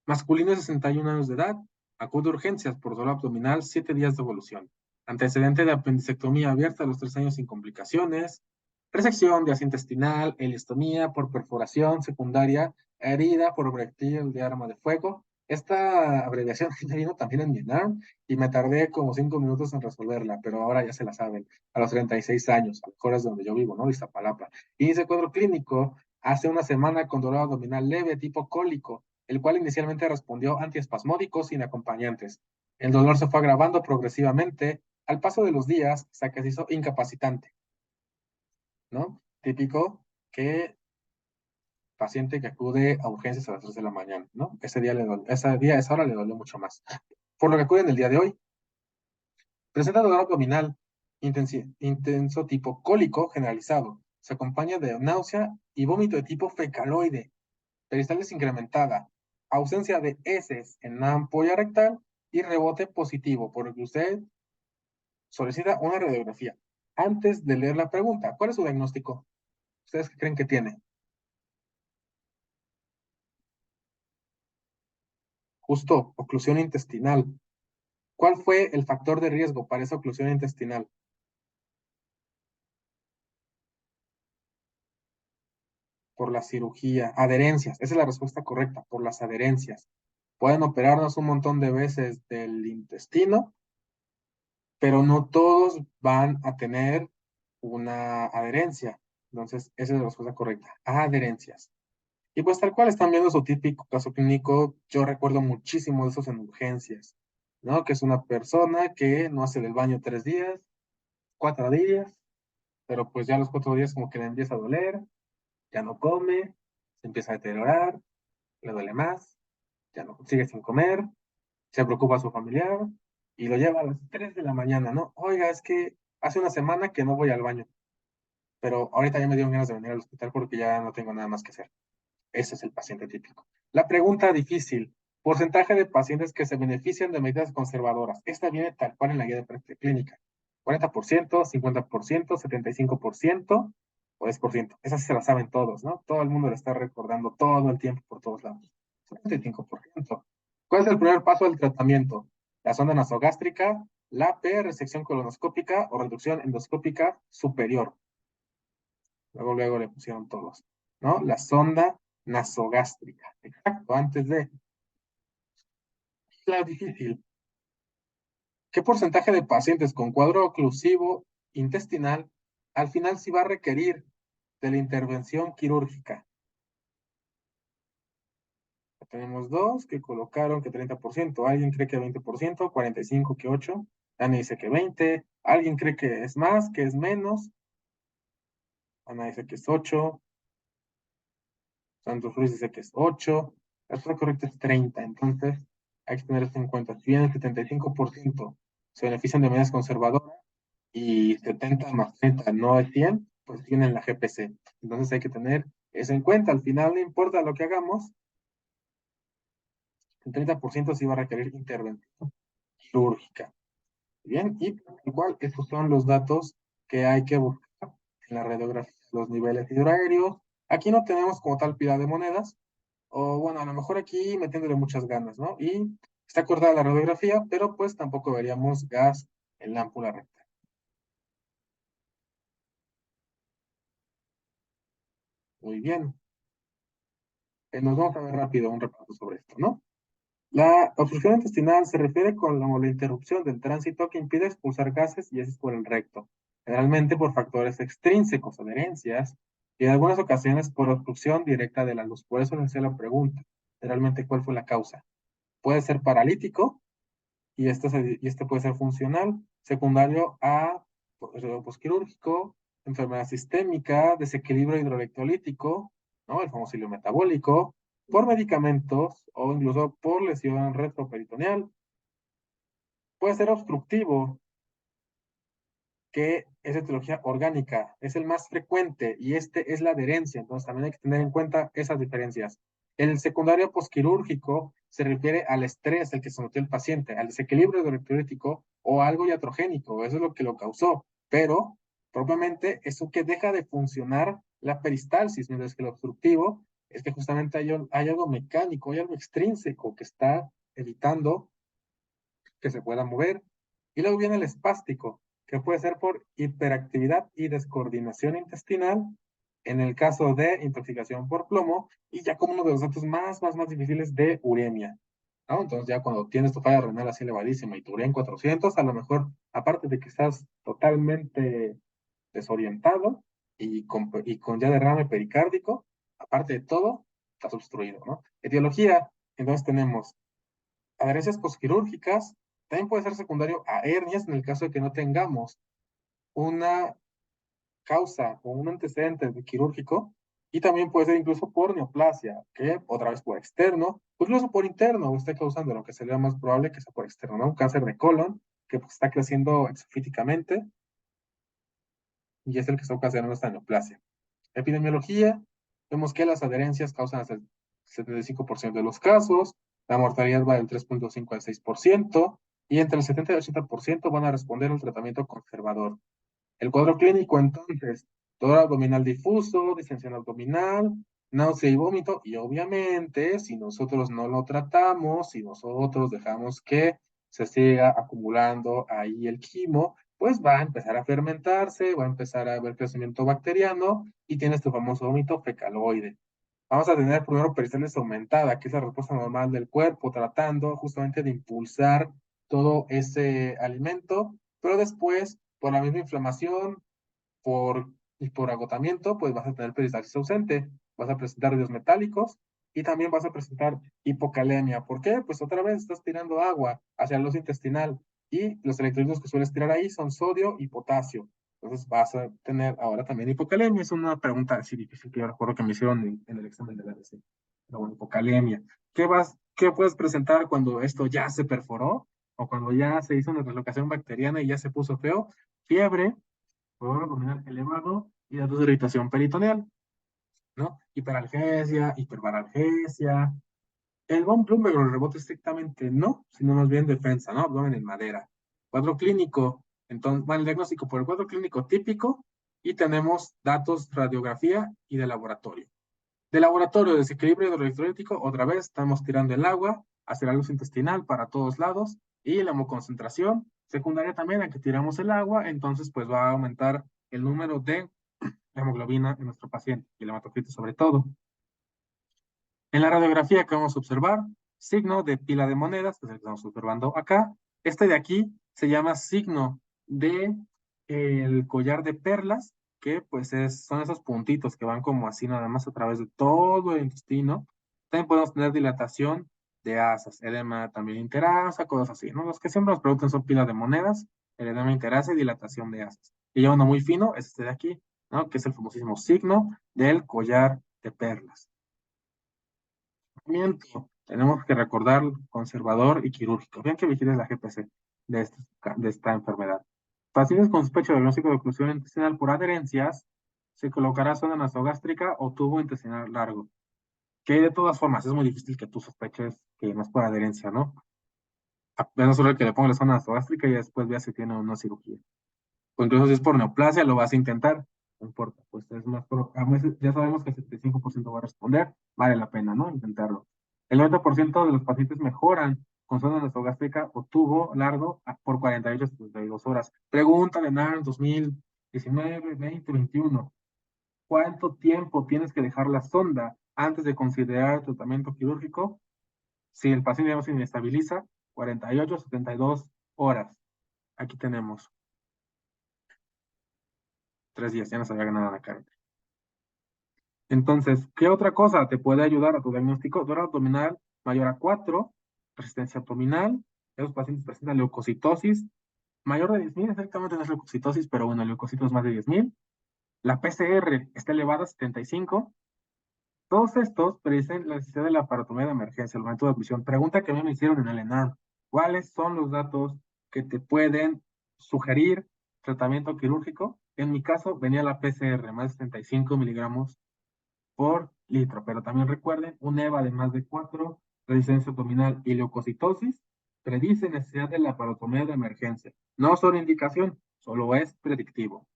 Masculino de 61 años de edad, acude a urgencias por dolor abdominal, 7 días de evolución. Antecedente de apendicectomía abierta a los 3 años sin complicaciones. Resección de asa intestinal, elistomía por perforación secundaria, herida por proyectil de arma de fuego. Esta abreviación ya vino también en mi NARM y me tardé como 5 minutos en resolverla, pero ahora ya se la saben, a los 36 años, a las horas donde yo vivo, ¿no? Iztapalapa. Inicio cuadro clínico hace una semana con dolor abdominal leve tipo cólico, el cual inicialmente respondió antiespasmódicos sin acompañantes. El dolor se fue agravando progresivamente al paso de los días hasta que se hizo incapacitante, ¿no? Típico que paciente que acude a urgencias a las 3 de la mañana, ¿no? Esa hora le dolió mucho más. Por lo que acude en el día de hoy, presenta dolor abdominal intenso tipo cólico generalizado. Se acompaña de náusea y vómito de tipo fecaloide, peristalsis incrementada, ausencia de heces en la ampolla rectal y rebote positivo, por lo que usted solicita una radiografía. Antes de leer la pregunta, ¿cuál es su diagnóstico? ¿Ustedes qué creen que tiene? Justo, oclusión intestinal. ¿Cuál fue el factor de riesgo para esa oclusión intestinal? Por la cirugía. Adherencias. Esa es la respuesta correcta, por las adherencias. Pueden operarnos un montón de veces del intestino, pero no todos van a tener una adherencia. Entonces, esa es la respuesta correcta. Adherencias. Y pues tal cual están viendo su típico caso clínico, yo recuerdo muchísimo de esos en urgencias, ¿no? Que es una persona que no hace del baño 3 días, 4 días, pero pues ya los 4 días como que le empieza a doler, ya no come, se empieza a deteriorar, le duele más, ya no sigue sin comer, se preocupa a su familiar y lo lleva a las 3 de la mañana, ¿no? Oiga, es que hace una semana que no voy al baño, pero ahorita ya me dio ganas de venir al hospital porque ya no tengo nada más que hacer. Ese es el paciente típico. La pregunta difícil. Porcentaje de pacientes que se benefician de medidas conservadoras. Esta viene tal cual en la guía de práctica clínica. 40%, 50%, 75% o 10%. Esas se las saben todos, ¿no? Todo el mundo la está recordando todo el tiempo por todos lados. 75%. ¿Cuál es el primer paso del tratamiento? La sonda nasogástrica, la P, resección colonoscópica o reducción endoscópica superior. Luego le pusieron todos, ¿no? La sonda nasogástrica. Exacto, antes de. La difícil. ¿Qué porcentaje de pacientes con cuadro oclusivo intestinal al final sí va a requerir de la intervención quirúrgica? Tenemos dos que colocaron que 30%, alguien cree que 20%, 45% que 8%, Ana dice que 20%, alguien cree que es más, que es menos, Ana dice que es 8%, Santos Ruiz dice que es 8%, la respuesta correcta es 30%, entonces hay que tener esto en cuenta. Si bien el 75% se benefician de medidas conservadoras y 70 más 30 no es 100, pues tienen la GPC. Entonces hay que tener eso en cuenta. Al final, no importa lo que hagamos, el 30% sí va a requerir intervención quirúrgica. Bien, y tal cual, estos son los datos que hay que buscar en la radiografía, los niveles hidroaéreos. Aquí no tenemos como tal pila de monedas, o bueno, a lo mejor aquí metiéndole muchas ganas, ¿no? Y está cortada la radiografía, pero pues tampoco veríamos gas en la ámpula recta. Muy bien, nos vamos a ver rápido un repaso sobre esto, ¿no? La obstrucción intestinal se refiere con la interrupción del tránsito que impide expulsar gases y heces por el recto, generalmente por factores extrínsecos, adherencias, y en algunas ocasiones por obstrucción directa de la luz. Por eso les hacía la pregunta, generalmente, ¿cuál fue la causa? Puede ser paralítico, y este puede ser funcional, secundario a posquirúrgico, enfermedad sistémica, desequilibrio hidroelectrolítico, ¿no? El famoso hilo metabólico, por medicamentos o incluso por lesión retroperitoneal. Puede ser obstructivo, que es etiología orgánica, es el más frecuente y este es la adherencia, entonces también hay que tener en cuenta esas diferencias. El secundario posquirúrgico se refiere al estrés al que sometió el paciente, al desequilibrio electrolítico o algo iatrogénico, eso es lo que lo causó, pero propiamente eso que deja de funcionar la peristalsis, mientras que el obstructivo es que justamente hay algo mecánico, hay algo extrínseco que está evitando que se pueda mover. Y luego viene el espástico, que puede ser por hiperactividad y descoordinación intestinal, en el caso de intoxicación por plomo, y ya como uno de los datos más difíciles de uremia, ¿no? Entonces ya cuando tienes tu falla renal así elevadísima y tu urea en 400, a lo mejor, aparte de que estás totalmente desorientado y con ya derrame pericárdico, aparte de todo, estás obstruido, ¿no? Etiología, entonces tenemos adherencias posquirúrgicas, también puede ser secundario a hernias en el caso de que no tengamos una causa o un antecedente de quirúrgico, y también puede ser incluso por neoplasia, que otra vez por externo, o incluso por interno, o esté causando lo que sería más probable que sea por externo, ¿no? Un cáncer de colon que pues, está creciendo exofíticamente y es el que está ocasionando esta neoplasia. Epidemiología, vemos que las adherencias causan hasta el 75% de los casos, la mortalidad va del 3.5 al 6%, y entre el 70 y el 80% van a responder al tratamiento conservador. El cuadro clínico, entonces, dolor abdominal difuso, distensión abdominal, náusea y vómito, y obviamente, si nosotros no lo tratamos, si nosotros dejamos que se siga acumulando ahí el quimo, pues va a empezar a fermentarse, va a empezar a haber crecimiento bacteriano y tienes tu famoso vómito fecaloide. Vamos a tener primero peristalsis aumentada, que es la respuesta normal del cuerpo, tratando justamente de impulsar todo ese alimento, pero después, por la misma inflamación, y por agotamiento, pues vas a tener peristalsis ausente, vas a presentar ruidos metálicos y también vas a presentar hipocalemia. ¿Por qué? Pues otra vez estás tirando agua hacia el loso intestinal y los electrolitos que sueles tirar ahí son sodio y potasio. Entonces vas a tener ahora también hipocalemia. Es una pregunta así difícil que yo recuerdo que me hicieron en el examen de la ABC. Pero bueno, hipocalemia. ¿Qué puedes presentar cuando esto ya se perforó o cuando ya se hizo una relocación bacteriana y ya se puso feo? Fiebre, dolor abdominal elevado y datos de irritación peritoneal, ¿no? Hiperalgesia, hiperbaralgesia. El von Blumberg o el rebote estrictamente no, sino más bien defensa, ¿no? Abdomen en madera. Cuadro clínico, entonces, va el diagnóstico por el cuadro clínico típico y tenemos datos radiografía y de laboratorio. De laboratorio, desequilibrio hidroelectrolítico, otra vez estamos tirando el agua hacia la luz intestinal para todos lados y la hemoconcentración secundaria también, a que tiramos el agua, entonces pues va a aumentar el número de hemoglobina en nuestro paciente y el hematocrito sobre todo. En la radiografía que vamos a observar, signo de pila de monedas, que es el que estamos observando acá. Este de aquí se llama signo de el collar de perlas, que pues son esos puntitos que van como así nada más a través de todo el intestino. También podemos tener dilatación de asas, edema también interasa, cosas así, ¿no? Los que siempre nos preguntan son pila de monedas, el edema interasa y dilatación de asas. Y ya uno muy fino es este de aquí, ¿no? Que es el famosísimo signo del collar de perlas. Tenemos que recordar conservador y quirúrgico. Bien que vigiles la GPC de esta enfermedad. Pacientes con sospecha de diagnóstico de oclusión intestinal por adherencias, se colocará sonda nasogástrica o tubo intestinal largo. Que de todas formas es muy difícil que tú sospeches que no es por adherencia, ¿no? apenas solo que le ponga la zona nasogástrica y después vea si tiene una cirugía. O incluso si es por neoplasia, lo vas a intentar, no importa, pues es más, a veces ya sabemos que el 75% va a responder, vale la pena, ¿no? Intentarlo. El 90% de los pacientes mejoran con sonda nasogástrica o tubo largo por 48 a 72 horas. Pregunta de NAR 2019, 20, 21. ¿Cuánto tiempo tienes que dejar la sonda antes de considerar el tratamiento quirúrgico? Si el paciente no se inestabiliza, 48 a 72 horas. Aquí tenemos 3 días, ya no sabía nada la cara. Entonces, ¿qué otra cosa te puede ayudar a tu diagnóstico? Dolor abdominal mayor a 4, resistencia abdominal, esos pacientes presentan leucocitosis mayor de 10,000, exactamente no es leucocitosis, pero bueno, leucocitos más de 10,000. La PCR está elevada a 75. Todos estos predicen la necesidad de la parotomía de emergencia, el momento de admisión. Pregunta que a mí me hicieron en el ENARM. ¿Cuáles son los datos que te pueden sugerir tratamiento quirúrgico? En mi caso, venía la PCR, más de 75 miligramos por litro. Pero también recuerden, un EVA de más de 4, resistencia abdominal y leucocitosis, predice necesidad de la parotomía de emergencia. No son indicación, solo es predictivo.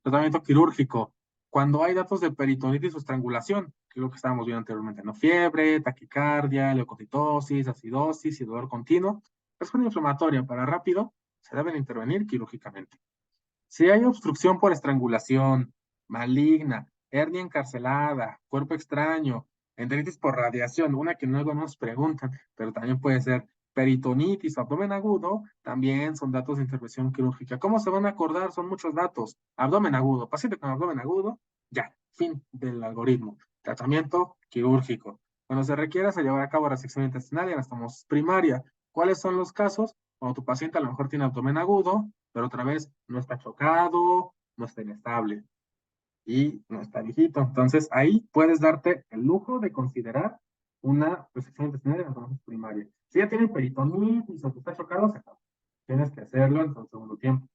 Tratamiento quirúrgico. Cuando hay datos de peritonitis o estrangulación, que es lo que estábamos viendo anteriormente, ¿no? Fiebre, taquicardia, leucocitosis, acidosis y dolor continuo, respuesta inflamatoria para rápido, se deben intervenir quirúrgicamente. Si hay obstrucción por estrangulación, maligna, hernia encarcelada, cuerpo extraño, enteritis por radiación, una que luego nos preguntan, pero también puede ser peritonitis, abdomen agudo, también son datos de intervención quirúrgica. ¿Cómo se van a acordar? Son muchos datos. Abdomen agudo, paciente con abdomen agudo, ya, fin del algoritmo. Tratamiento quirúrgico. Cuando se requiera, se llevará a cabo resección intestinal y anastomosis primaria. ¿Cuáles son los casos? Cuando tu paciente a lo mejor tiene abdomen agudo, pero otra vez no está chocado, no está inestable y no está viejito. Entonces ahí puedes darte el lujo de considerar una resección intestinal de anastomosis primaria. Si ya tiene peritonitis o está chocado, se acabó. Tienes que hacerlo en su segundo tiempo.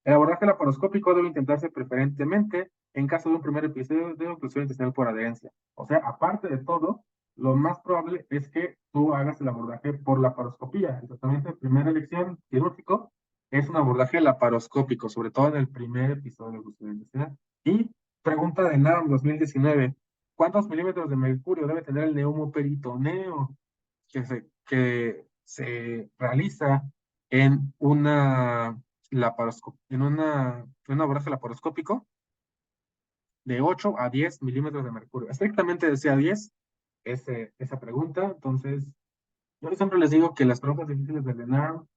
El abordaje laparoscópico debe intentarse preferentemente en caso de un primer episodio de oclusión intestinal por adherencia. O sea, aparte de todo, lo más probable es que tú hagas el abordaje por laparoscopía. El tratamiento de primera elección quirúrgico es un abordaje laparoscópico, sobre todo en el primer episodio de oclusión intestinal. Y pregunta de NARM 2019, ¿cuántos milímetros de mercurio debe tener el neumoperitoneo que se realiza en en un abordaje laparoscópico de 8 a 10 milímetros de mercurio? Estrictamente decía 10 esa pregunta. Entonces, yo siempre les digo que las preguntas difíciles del ENARM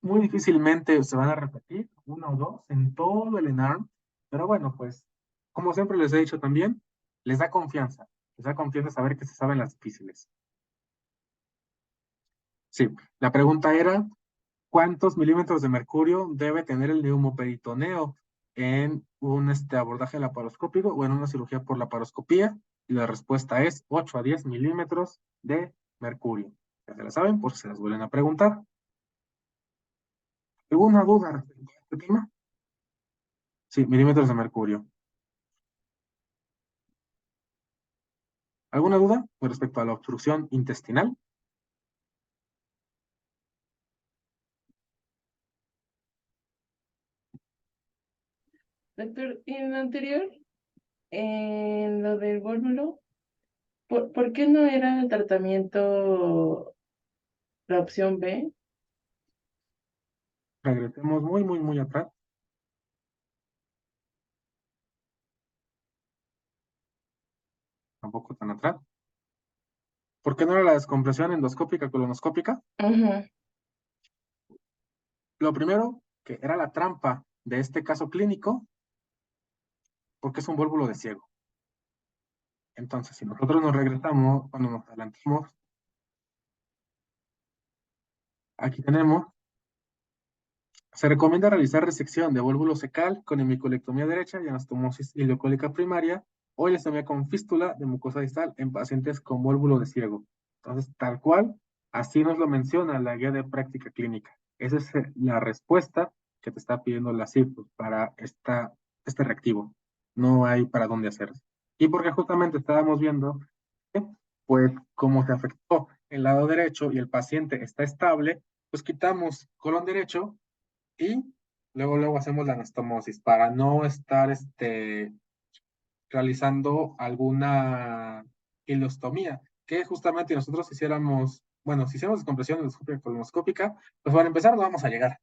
muy difícilmente se van a repetir, una o dos en todo el ENARM, pero bueno, pues, como siempre les he dicho también, les da confianza saber que se saben las difíciles. Sí, la pregunta era, ¿cuántos milímetros de mercurio debe tener el neumoperitoneo en un abordaje laparoscópico o en una cirugía por laparoscopía? Y la respuesta es 8 a 10 milímetros de mercurio. Ya se la saben, por si se las vuelven a preguntar. ¿Alguna duda respecto a este tema? Sí, milímetros de mercurio. ¿Alguna duda con respecto a la obstrucción intestinal? Doctor, en lo anterior, en lo del vólvulo, ¿por qué no era el tratamiento la opción B? Regresemos muy, muy, muy atrás, tampoco tan atrás. ¿Por qué no era la descompresión endoscópica colonoscópica? Ajá. Lo primero, que era la trampa de este caso clínico, porque es un vólvulo de ciego. Entonces, si nosotros nos regresamos, cuando nos adelantamos, aquí tenemos, se recomienda realizar resección de vólvulo secal con hemicolectomía derecha y anastomosis ileocólica primaria o ileostomía con fístula de mucosa distal en pacientes con vólvulo de ciego. Entonces, tal cual, así nos lo menciona la guía de práctica clínica. Esa es la respuesta que te está pidiendo la CIRCUS para este reactivo. No hay para dónde hacerse. Y porque justamente estábamos viendo, pues, cómo se afectó el lado derecho y el paciente está estable, pues quitamos colon derecho y luego hacemos la anastomosis para no estar realizando alguna ilostomía, que justamente nosotros hiciéramos, bueno, si hiciéramos descompresión endoscópica colonoscópica, pues para empezar no vamos a llegar.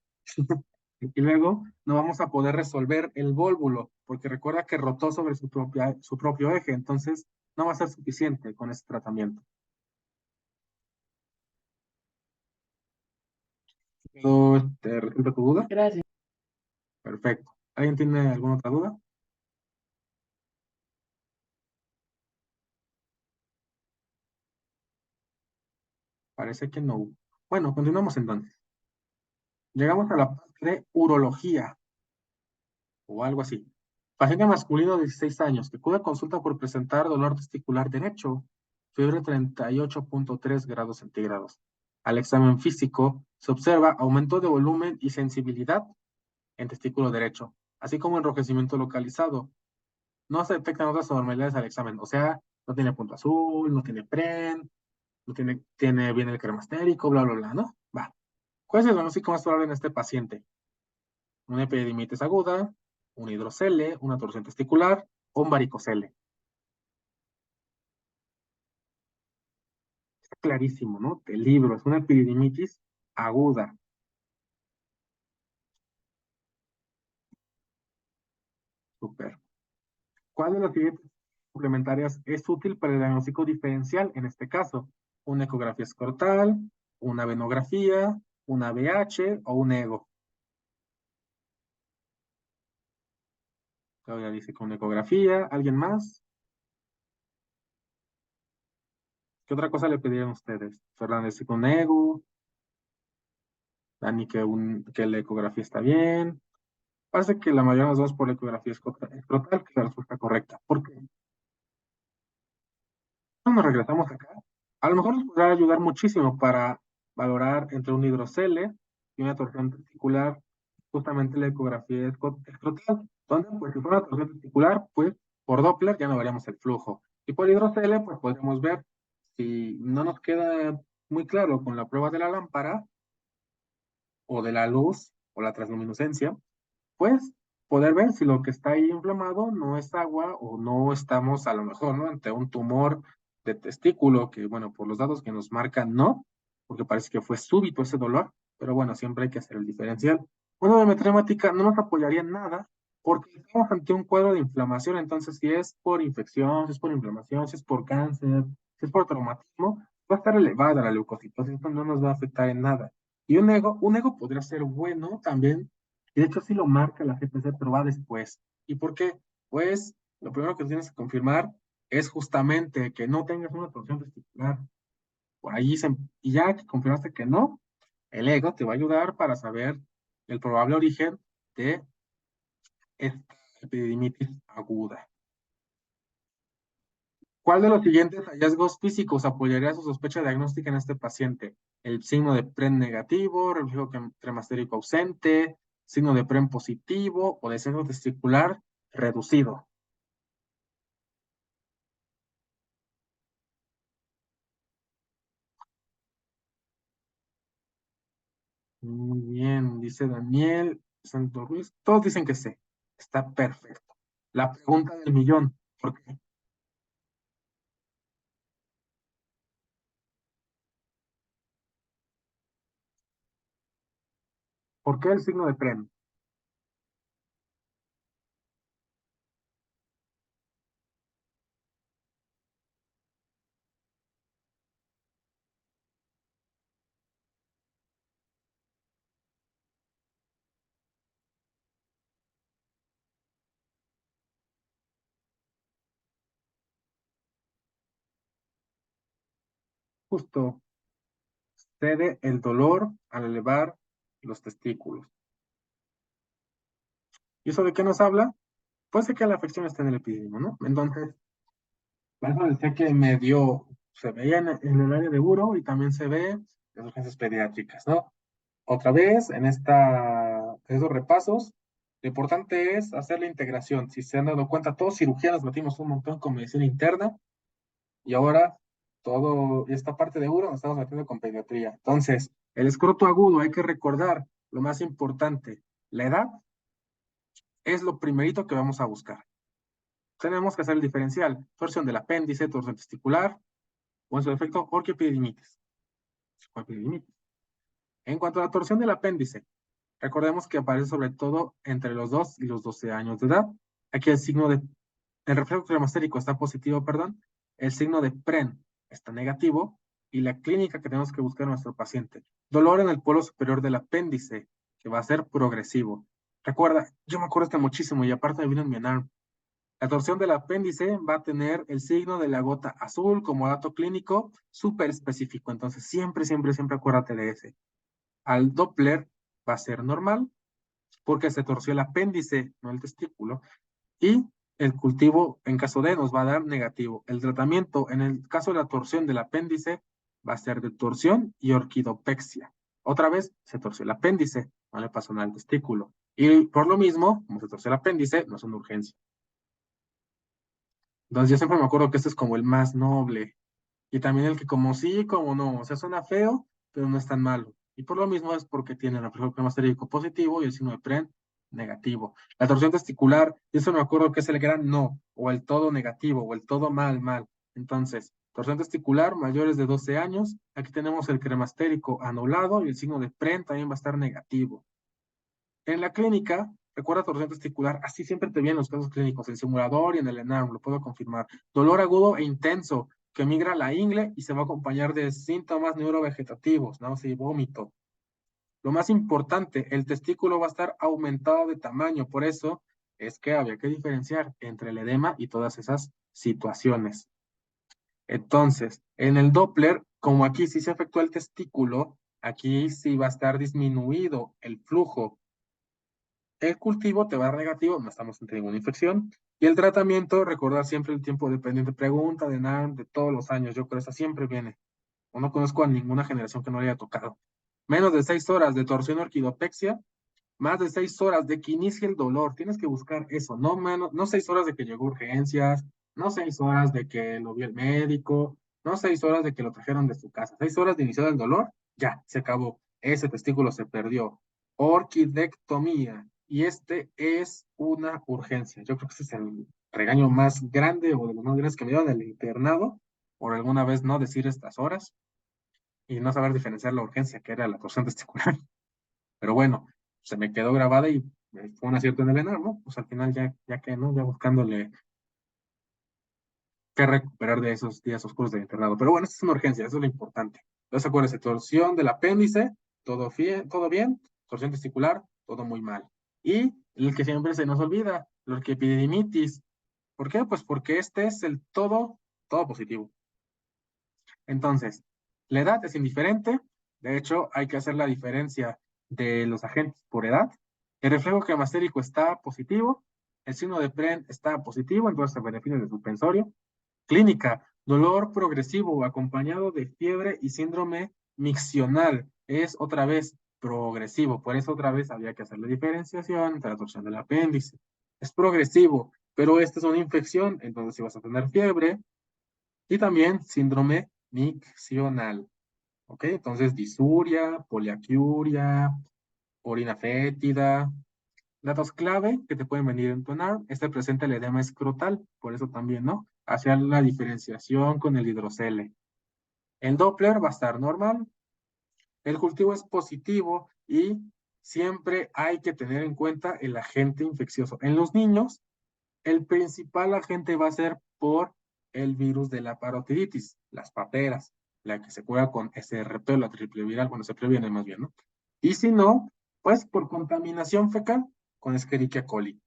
Y luego no vamos a poder resolver el vólvulo, porque recuerda que rotó sobre su propio eje, entonces no va a ser suficiente con ese tratamiento. ¿Te resuelve tu duda? Gracias. Perfecto. ¿Alguien tiene alguna otra duda? Parece que no. Bueno, continuamos entonces. Llegamos a la parte de urología o algo así. Paciente masculino de 16 años que acude a consulta por presentar dolor testicular derecho, fiebre 38.3 grados centígrados. Al examen físico se observa aumento de volumen y sensibilidad en testículo derecho, así como enrojecimiento localizado. No se detectan otras anormalidades al examen, o sea, no tiene punto azul, no tiene PREN, no tiene bien el cremastérico, bla, bla, bla, ¿no? Va. ¿Cuál es el diagnóstico más probable en este paciente? Una epididimitis aguda, un hidrocele, una torsión testicular o un varicocele. Está clarísimo, ¿no? El libro es una epididimitis aguda. Súper. ¿Cuál de las siguientes complementarias es útil para el diagnóstico diferencial en este caso? Una ecografía escrotal, una venografía, una BH o un EGO. Claudia dice con ecografía. ¿Alguien más? ¿Qué otra cosa le pidieron ustedes? Fernández dice con EGO. Dani que la ecografía está bien. Parece que la mayoría nos vamos por la ecografía escrotal, que es la respuesta correcta. ¿Por qué? Cuando nos regresamos acá, a lo mejor nos podrá ayudar muchísimo para valorar entre un hidrocele y una torsión testicular, justamente la ecografía escrotal, donde pues si fuera una torsión testicular, pues por Doppler ya no veríamos el flujo. Y por hidrocele, pues podemos ver si no nos queda muy claro con la prueba de la lámpara o de la luz o la transluminiscencia, pues poder ver si lo que está ahí inflamado no es agua o no estamos a lo mejor, ¿no? Ante un tumor de testículo que, bueno, por los datos que nos marcan, no, porque parece que fue súbito ese dolor, pero bueno, siempre hay que hacer el diferencial. Una biometría hemática no nos apoyaría en nada porque estamos ante un cuadro de inflamación, entonces si es por infección, si es por inflamación, si es por cáncer, si es por traumatismo, va a estar elevada la leucocitosis, esto no nos va a afectar en nada. Y un ego podría ser bueno también y de hecho sí lo marca la GPC, pero va después. ¿Y por qué? Pues lo primero que tienes que confirmar es justamente que no tengas una torsión testicular. Por ahí y ya que confirmaste que no, el ego te va a ayudar para saber el probable origen de esta epididimitis aguda. ¿Cuál de los siguientes hallazgos físicos apoyaría su sospecha diagnóstica en este paciente? El signo de PREN negativo, reflejo cremastérico ausente, signo de PREN positivo o descenso testicular reducido. Muy bien, dice Daniel Santos Ruiz. Todos dicen que sí. Está perfecto. La pregunta del millón. ¿Por qué? ¿Por qué el signo de PREN? Justo cede el dolor al elevar los testículos. ¿Y eso de qué nos habla? Pues de que la afección está en el epidemio, ¿no? Entonces, por eso decía que se veía en el área de uro y también se ve en urgencias pediátricas, ¿no? Otra vez, esos repasos, lo importante es hacer la integración. Si se han dado cuenta, todos cirugías batimos un montón con medicina interna y ahora todo esta parte de uro nos estamos metiendo con pediatría. Entonces, el escroto agudo, hay que recordar lo más importante, la edad es lo primerito que vamos a buscar. Tenemos que hacer el diferencial, torsión del apéndice, torsión testicular, o en su defecto, orquiepididimitis. En cuanto a la torsión del apéndice, recordemos que aparece sobre todo entre los 2 y los 12 años de edad. Aquí el reflejo cremastérico está positivo, perdón, el signo de PREN está negativo y la clínica que tenemos que buscar en nuestro paciente. Dolor en el polo superior del apéndice, que va a ser progresivo. Recuerda, yo me acuerdo muchísimo y aparte me vino en mi ENARM. La torsión del apéndice va a tener el signo de la gota azul como dato clínico súper específico. Entonces, siempre, siempre, siempre acuérdate de ese. Al Doppler va a ser normal porque se torció el apéndice, no el testículo, y el cultivo en caso de nos va a dar negativo. El tratamiento en el caso de la torsión del apéndice va a ser de torsión y orquidopexia. Otra vez se torció el apéndice, no le pasó nada al testículo. Y por lo mismo, como se torció el apéndice, no es una urgencia. Entonces yo siempre me acuerdo que este es como el más noble. Y también el que como sí, como no. O sea, suena feo, pero no es tan malo. Y por lo mismo es porque tiene el reflejo cremastérico positivo y el signo de PREN negativo. La torsión testicular, yo eso me acuerdo que es el gran no, o el todo negativo, o el todo mal, mal. Entonces, torsión testicular, mayores de 12 años. Aquí tenemos el cremastérico anulado y el signo de PREN también va a estar negativo. En la clínica, recuerda torsión testicular, así siempre te vienen los casos clínicos, en simulador y en el ENARM, lo puedo confirmar. Dolor agudo e intenso, que migra a la ingle y se va a acompañar de síntomas neurovegetativos, náusea y vómito. Lo más importante, el testículo va a estar aumentado de tamaño, por eso es que había que diferenciar entre el edema y todas esas situaciones. Entonces, en el Doppler, como aquí sí se afectó el testículo, aquí sí va a estar disminuido el flujo. El cultivo te va a dar negativo, no estamos ante ninguna infección. Y el tratamiento, recordar siempre el tiempo dependiente. Pregunta de NAM de todos los años. Yo creo que esa siempre viene. O no conozco a ninguna generación que no le haya tocado. Menos de 6 horas de torsión orquidopexia, más de 6 horas de que inicie el dolor. Tienes que buscar eso, no menos, no 6 horas de que llegó urgencias, no 6 horas de que lo vio el médico, no 6 horas de que lo trajeron de su casa. 6 horas de inicio del dolor, ya, se acabó. Ese testículo se perdió. Orquidectomía. Y este es una urgencia. Yo creo que ese es el regaño más grande o de los más grandes que me dieron del internado por alguna vez no decir estas horas y no saber diferenciar la urgencia que era la torsión testicular. Pero bueno, se me quedó grabada y fue un acierto en el ENAR, ¿no? Pues al final ya que, ¿no? Ya buscándole qué recuperar de esos días oscuros del internado. Pero bueno, esta es una urgencia, eso es lo importante. Entonces acuérdense, torsión del apéndice, todo bien, torsión testicular, todo muy mal. Y el que siempre se nos olvida, la orquiepididimitis. ¿Por qué? Pues porque este es el todo positivo. Entonces, la edad es indiferente. De hecho, hay que hacer la diferencia de los agentes por edad. El reflejo cremastérico está positivo. El signo de PREN está positivo, entonces se beneficia del suspensorio. Clínica, dolor progresivo acompañado de fiebre y síndrome miccional. Es otra vez progresivo. Por eso otra vez había que hacer la diferenciación entre la torsión del apéndice. Es progresivo, pero esta es una infección, entonces si vas a tener fiebre, y también síndrome miccional. ¿Ok? Entonces, disuria, poliaquiuria, orina fétida. Datos clave que te pueden venir en tu ENAR. Este presenta el edema escrotal, por eso también, ¿no? Hacer la diferenciación con el hidrocele. El Doppler va a estar normal. El cultivo es positivo y siempre hay que tener en cuenta el agente infeccioso. En los niños, el principal agente va a ser por el virus de la parotiditis, las paperas, la que se cura con SRP, la triple viral, cuando se previene más bien, ¿no? Y si no, pues por contaminación fecal con Escherichia coli.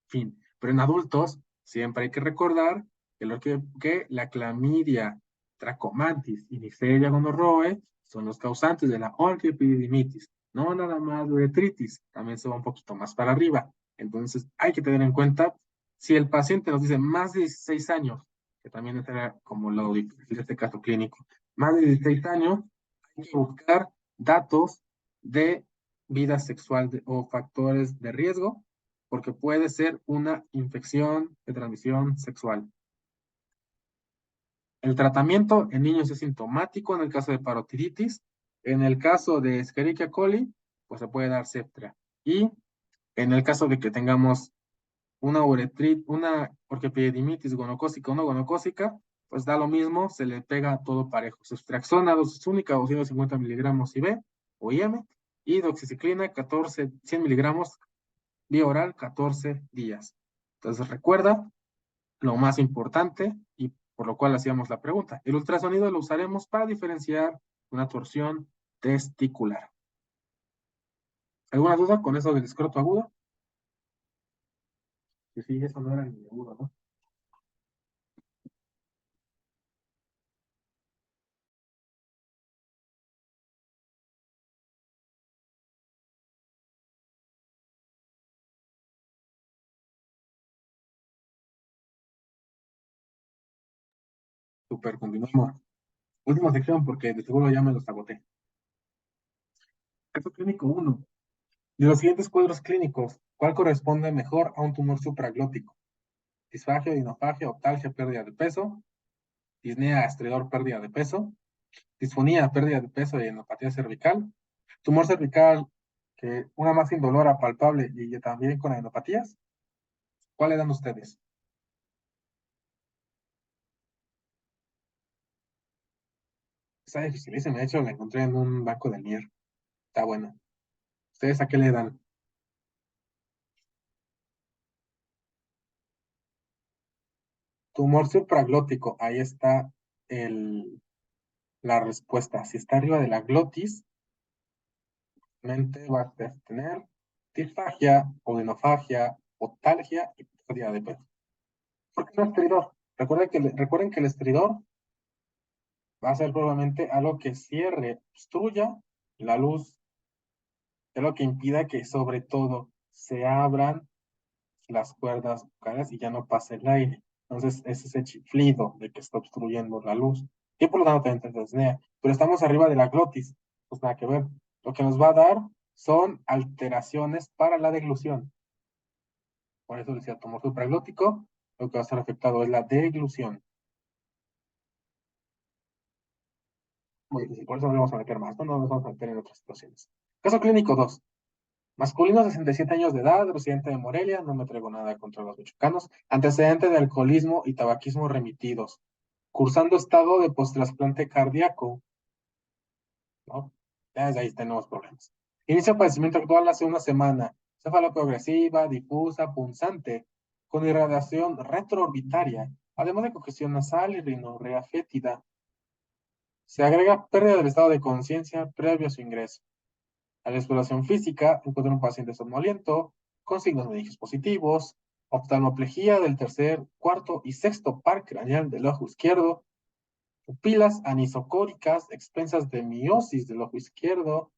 Fin. Pero en adultos siempre hay que recordar que la clamidia, trachomantis y Neisseria gonorrhoeae son los causantes de la orquiepididimitis. No nada más uretritis, también se va un poquito más para arriba. Entonces hay que tener en cuenta, si el paciente nos dice más de 16 años, que también será como lo difícil de este caso clínico, más de 16 años, hay que buscar datos de vida sexual o factores de riesgo porque puede ser una infección de transmisión sexual. El tratamiento en niños es sintomático en el caso de parotiditis. En el caso de Escherichia coli, pues se puede dar Ceftra. Y en el caso de que tengamos una orquiepididimitis gonocócica o no gonocócica, pues da lo mismo, se le pega todo parejo. Ceftriaxona, dosis única, 250 miligramos IV o IM, y doxiciclina, 100 miligramos vía oral, 14 días. Entonces recuerda lo más importante y por lo cual hacíamos la pregunta. El ultrasonido lo usaremos para diferenciar una torsión testicular. ¿Alguna duda con eso del escroto agudo? Que sí, eso no era ni agudo, ¿no? Super, continuamos. Última sección porque de seguro ya me los agoté. Caso clínico uno. De los siguientes cuadros clínicos, ¿cuál corresponde mejor a un tumor supraglótico? Disfagia, dinofagia, optalgia, pérdida de peso, disnea, estridor, pérdida de peso, disfonía, pérdida de peso y enopatía cervical, tumor cervical, que una más indolora, palpable y también con adenopatías. ¿Cuál le dan ustedes? Está dificilísima, de hecho la encontré en un banco del MIR. Está bueno. ¿Ustedes a qué le dan? Tumor supraglótico, ahí está el, la respuesta. Si está arriba de la glotis, mente va a tener disfagia, odinofagia, otalgia y pérdida de peso. ¿Por qué no estridor? Recuerden que el estridor va a ser probablemente algo que cierre, obstruya la luz, es lo que impida que sobre todo se abran las cuerdas vocales y ya no pase el aire. Entonces es ese chiflido de que está obstruyendo la luz. Y por lo tanto también te desnea. Pero estamos arriba de la glotis, pues nada que ver. Lo que nos va a dar son alteraciones para la deglución. Por eso decía tumor supraglótico, lo que va a estar afectado es la deglución. Muy difícil, por eso no le vamos a meter más, no nos vamos a meter en otras situaciones. Caso clínico 2. Masculino, 67 años de edad, residente de Morelia, no me traigo nada contra los michoacanos. Antecedente de alcoholismo y tabaquismo remitidos. Cursando estado de postrasplante cardíaco, ¿no? Ya desde ahí tenemos problemas. Inicio padecimiento actual hace una semana. Cefaloprogresiva, difusa, punzante, con irradiación retroorbitaria, además de congestión nasal y rinorrea fétida. Se agrega pérdida del estado de conciencia previo a su ingreso. A la exploración física, encuentra un paciente somnoliento, con signos médicos positivos, oftalmoplejía del tercer, cuarto y sexto par craneal del ojo izquierdo, pupilas anisocóricas, expensas de miosis del ojo izquierdo,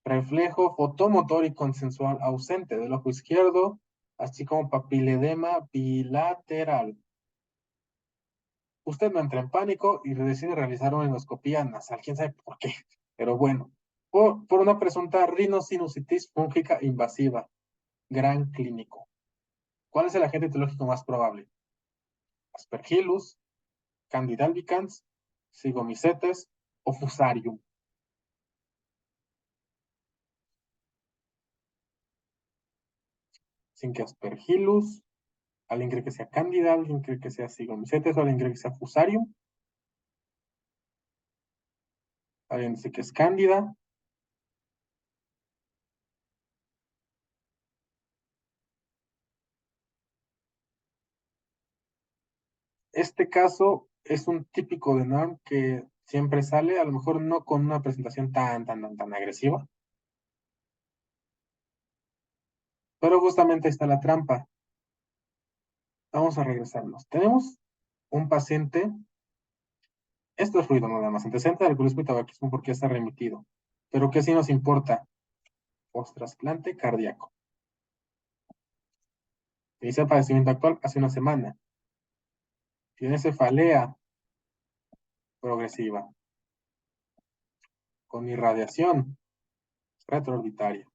reflejo fotomotor y consensual ausente del ojo izquierdo, así como papiledema bilateral. Usted no entra en pánico y decide realizar una endoscopía nasal, quién sabe por qué, pero bueno, por una presunta rinosinusitis fúngica invasiva, gran clínico. ¿Cuál es el agente etiológico más probable? Aspergillus, Candida albicans, Zygomycetes o Fusarium. Sin que Aspergillus, alguien cree que sea Candida, alguien cree que sea Zygomycetes o alguien cree que sea Fusarium. Alguien dice que es Cándida. Este caso es un típico de NORM que siempre sale, a lo mejor no con una presentación tan agresiva, pero justamente está la trampa. Vamos a regresarnos. Tenemos un paciente, esto es ruido nada más, antecedente de alcoholismo y tabaquismo porque está remitido, pero ¿qué sí nos importa? Post-trasplante cardíaco. Inicia el padecimiento actual hace una semana. Tiene cefalea progresiva con irradiación retroorbitaria,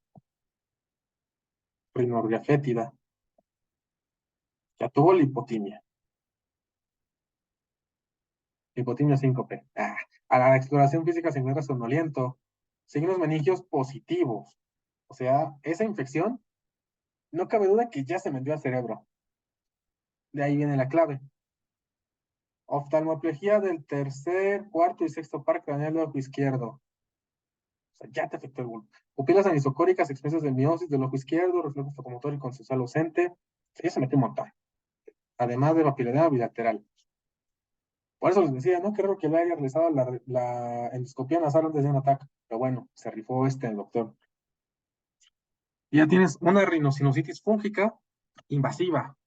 rinorrea fétida, ya tuvo lipotimia. hipotimia síncope. A la exploración física se encuentra somnoliento. Signos meningios positivos. O sea, esa infección, no cabe duda que ya se metió al cerebro. De ahí viene la clave. Oftalmoplegia del tercer, cuarto y sexto par craneal del ojo izquierdo. O sea, ya te afectó el bulbo. Pupilas anisocóricas, expresiones del miosis del ojo izquierdo, reflejo fotomotor y consensual ausente. Sí, ya se metió un montón. Además de papiledema bilateral. Por eso les decía, ¿no? Creo que le haya realizado la endoscopia nasal antes de un ataque. Pero bueno, se rifó el doctor. Y ya tienes una rinosinusitis fúngica invasiva,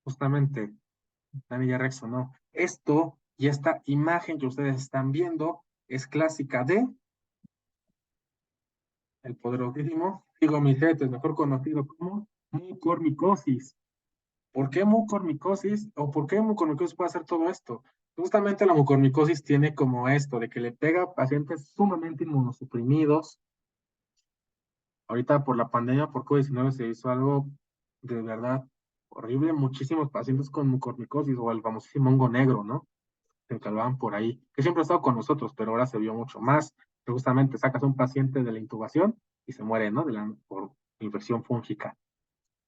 justamente, Dani Rexo, ¿no? Esto y esta imagen que ustedes están viendo es clásica de el poderosísimo Figomicetes, mejor conocido como mucormicosis. ¿Por qué mucormicosis? ¿O por qué mucormicosis puede hacer todo esto? Justamente la mucormicosis tiene como esto, de que le pega a pacientes sumamente inmunosuprimidos. Ahorita por la pandemia, por COVID-19, se hizo algo de verdad horrible. Muchísimos pacientes con mucormicosis o el famosísimo hongo negro, ¿no? Se encalvaban por ahí, que siempre ha estado con nosotros, pero ahora se vio mucho más. Pero justamente sacas a un paciente de la intubación y se muere, ¿no? Por infección fúngica,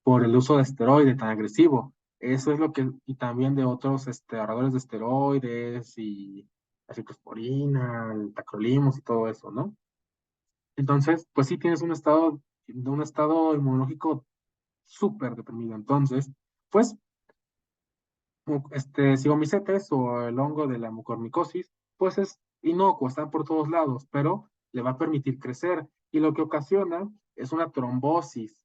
por el uso de esteroide tan agresivo. Eso es lo que, y también de otros ahorradores de esteroides y la ciclosporina, el tacrolimus y todo eso, ¿no? Entonces, pues sí tienes un estado inmunológico súper deprimido. Entonces, pues, Zygomycetes o el hongo de la mucormicosis, pues es inocuo, está por todos lados, pero le va a permitir crecer. Y lo que ocasiona es una trombosis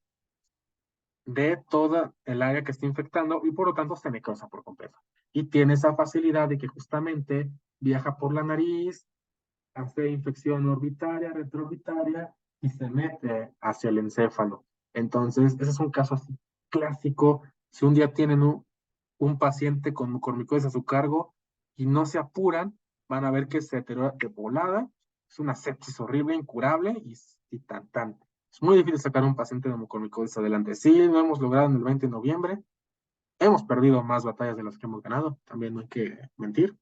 de toda el área que está infectando y por lo tanto se necrosa por completo. Y tiene esa facilidad de que justamente viaja por la nariz, hace infección orbitaria, retroorbitaria y se mete hacia el encéfalo. Entonces, ese es un caso así clásico. Si un día tienen un paciente con mucormicosis a su cargo y no se apuran, van a ver que se deteriora de volada. Es una sepsis horrible, incurable y tan, tan. Es muy difícil sacar a un paciente de mucormicosis adelante. Sí, lo hemos logrado en el 20 de noviembre. Hemos perdido más batallas de las que hemos ganado, también no hay que mentir,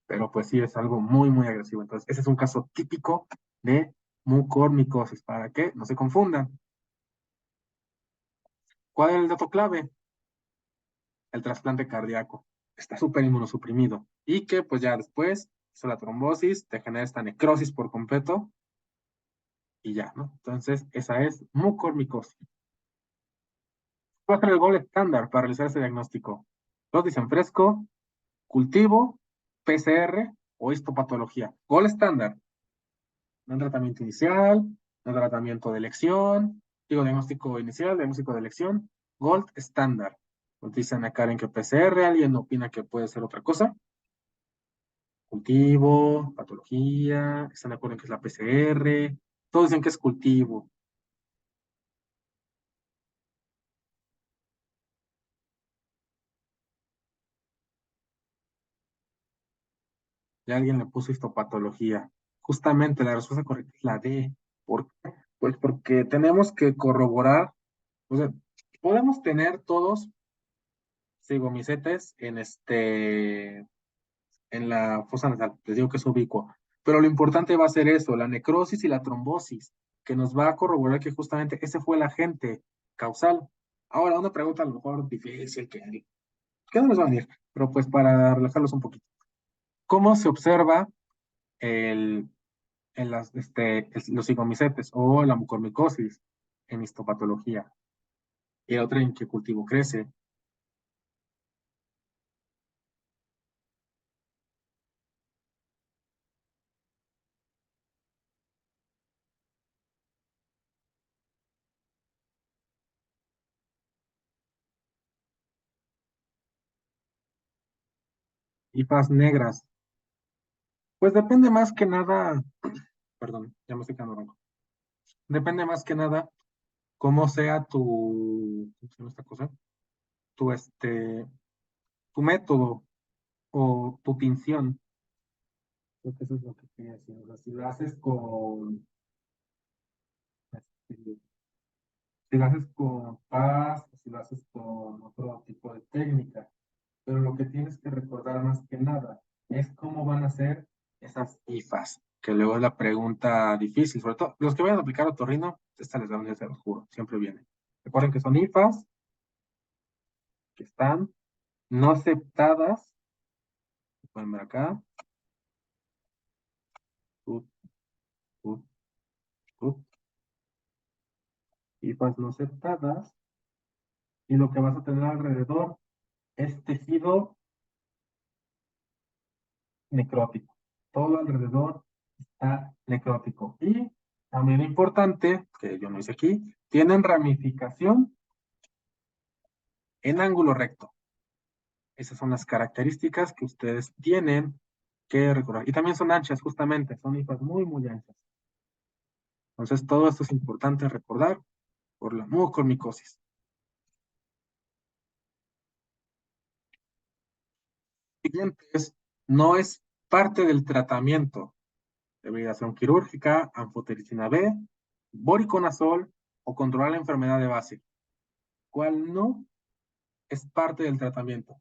pero pues sí es algo muy, muy agresivo. Entonces, ese es un caso típico de mucormicosis, para que no se confundan. ¿Cuál es el dato clave? El trasplante cardíaco. Está súper inmunosuprimido y que pues ya después hizo la trombosis, te genera esta necrosis por completo y ya, ¿no? Entonces, esa es mucormicosis. ¿Cuál es el gol estándar para realizar ese diagnóstico? Dosis en fresco, cultivo, PCR o histopatología. Gol estándar. No tratamiento inicial, no tratamiento de elección, digo diagnóstico inicial, diagnóstico de elección, gold estándar. Nos dicen acá en que PCR, alguien opina que puede ser otra cosa. Cultivo, patología, están de acuerdo en que es la PCR, todos dicen que es cultivo. Y alguien le puso histopatología. Justamente la respuesta correcta es la D. ¿Por qué? Pues porque tenemos que corroborar, o sea, podemos tener todos cigomicetes en la fosa nasal. Les digo que es ubicuo. Pero lo importante va a ser eso, la necrosis y la trombosis, que nos va a corroborar que justamente ese fue el agente causal. Ahora, una pregunta a lo mejor difícil, que no nos va a venir, pero pues para relajarlos un poquito. ¿Cómo se observa el, los cigomicetes o la mucormicosis en histopatología? Y la otra en qué cultivo crece. Hifas negras. Pues depende más que nada, perdón, ya me estoy quedando ronco. Depende más que nada cómo sea ¿cómo se llama esta cosa? Tu, tu método o tu tinción. Creo que eso es lo que quería decir. O sea, si lo haces este, si lo haces con paz, si lo haces con otro tipo de técnica. Pero lo lo que tienes que recordar más que nada es cómo van a ser esas IFAs, que luego es la pregunta difícil, sobre todo los que vayan a aplicar otorrino, esta les da un día, se los juro, siempre viene. Recuerden que son IFAs que están no aceptadas, pueden ver acá, ut, ut, ut, IFAs no aceptadas, y lo que vas a tener alrededor es tejido necrótico. Todo alrededor está necrótico. Y también importante, que yo no hice aquí, tienen ramificación en ángulo recto. Esas son las características que ustedes tienen que recordar. Y también son anchas, justamente, son hifas muy, muy anchas. Entonces, todo esto es importante recordar por la mucormicosis. Siguientes, no es parte del tratamiento de validación quirúrgica, anfotericina B, voriconazol o controlar la enfermedad de base. ¿Cuál no es parte del tratamiento?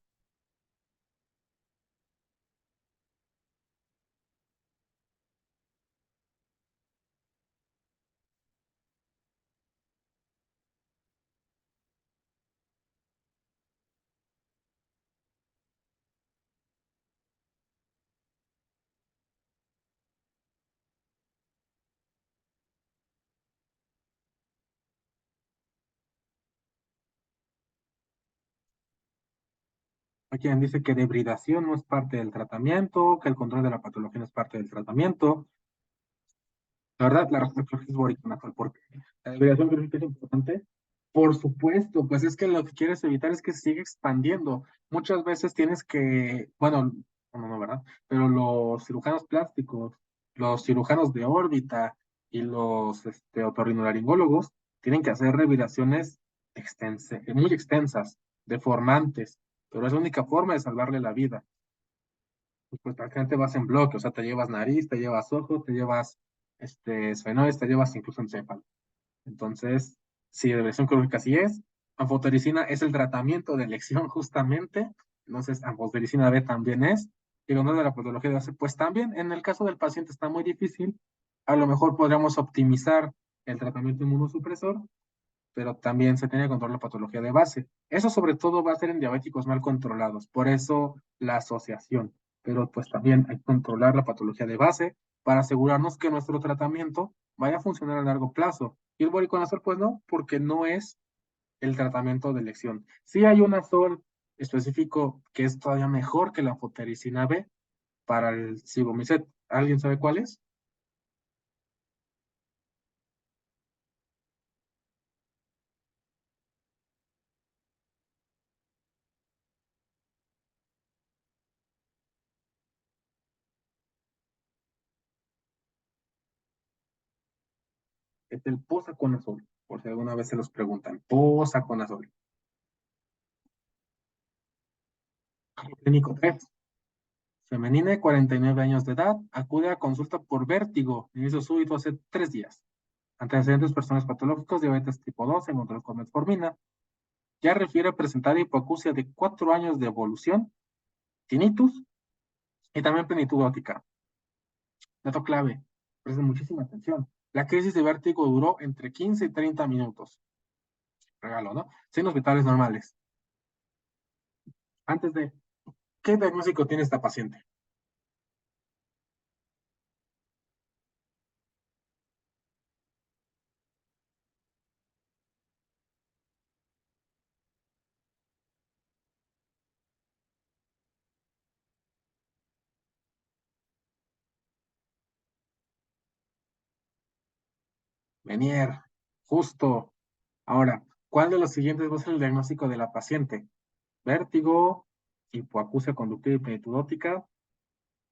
Hay quien dice que debridación no es parte del tratamiento, que el control de la patología no es parte del tratamiento. La verdad, la respuesta creo que es voriconazol. ¿Por qué? La debridación creo que es importante. Por supuesto, pues es que lo que quieres evitar es que se siga expandiendo. Muchas veces tienes que, bueno, no, no, ¿verdad? Pero los cirujanos plásticos, los cirujanos de órbita y los otorrinolaringólogos tienen que hacer reviraciones muy extensas, deformantes, pero es la única forma de salvarle la vida. Pues prácticamente vas en bloque, o sea, te llevas nariz, te llevas ojos, te llevas esfenoides, te llevas incluso encéfalo. Entonces, sí, depresión crónica sí es. Anfotericina es el tratamiento de elección justamente. Entonces, anfotericina B también es. Y lo de la patología de base, pues también en el caso del paciente está muy difícil. A lo mejor podríamos optimizar el tratamiento inmunosupresor, pero también se tiene que controlar la patología de base. Eso sobre todo va a ser en diabéticos mal controlados, por eso la asociación. Pero pues también hay que controlar la patología de base para asegurarnos que nuestro tratamiento vaya a funcionar a largo plazo. Y el voriconazol, pues no, porque no es el tratamiento de elección. Sí hay un azol específico que es todavía mejor que la anfotericina B para el sibomicet. ¿Alguien sabe cuál es? Es el posaconazol, por si alguna vez se los preguntan. Posaconazol. Clínico 3. Femenina de 49 años de edad, acude a consulta por vértigo, inicio súbito hace 3 días. Antecedentes personas patológicos, diabetes tipo 2, en control con metformina. Ya refiere presentar hipoacusia de 4 años de evolución, tinnitus y también plenitud óptica. Dato clave, presten muchísima atención. La crisis de vértigo duró entre 15 y 30 minutos. Regalo, ¿no? Signos vitales normales. Antes de, ¿qué diagnóstico tiene esta paciente? Menier, justo. Ahora, ¿cuál de los siguientes va a ser el diagnóstico de la paciente? Vértigo, hipoacusia conductiva y plenitud óptica,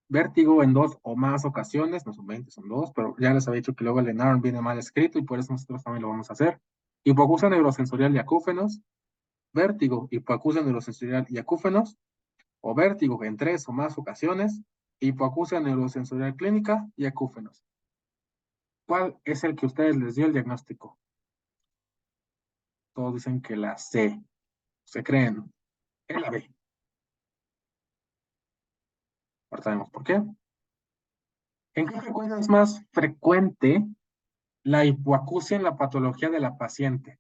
vértigo en 2 o más ocasiones, no son 20, son 2, pero ya les había dicho que luego el ENARM viene mal escrito y por eso nosotros también lo vamos a hacer. Hipoacusia neurosensorial y acúfenos, vértigo, hipoacusia neurosensorial y acúfenos, o vértigo en 3 o más ocasiones, hipoacusia neurosensorial clínica y acúfenos. ¿Cuál es el que ustedes les dio el diagnóstico? Todos dicen que la C. Se creen. Es la B. Ahorita vemos por qué. ¿En qué frecuencia es más frecuente la hipoacusia en la patología de la paciente?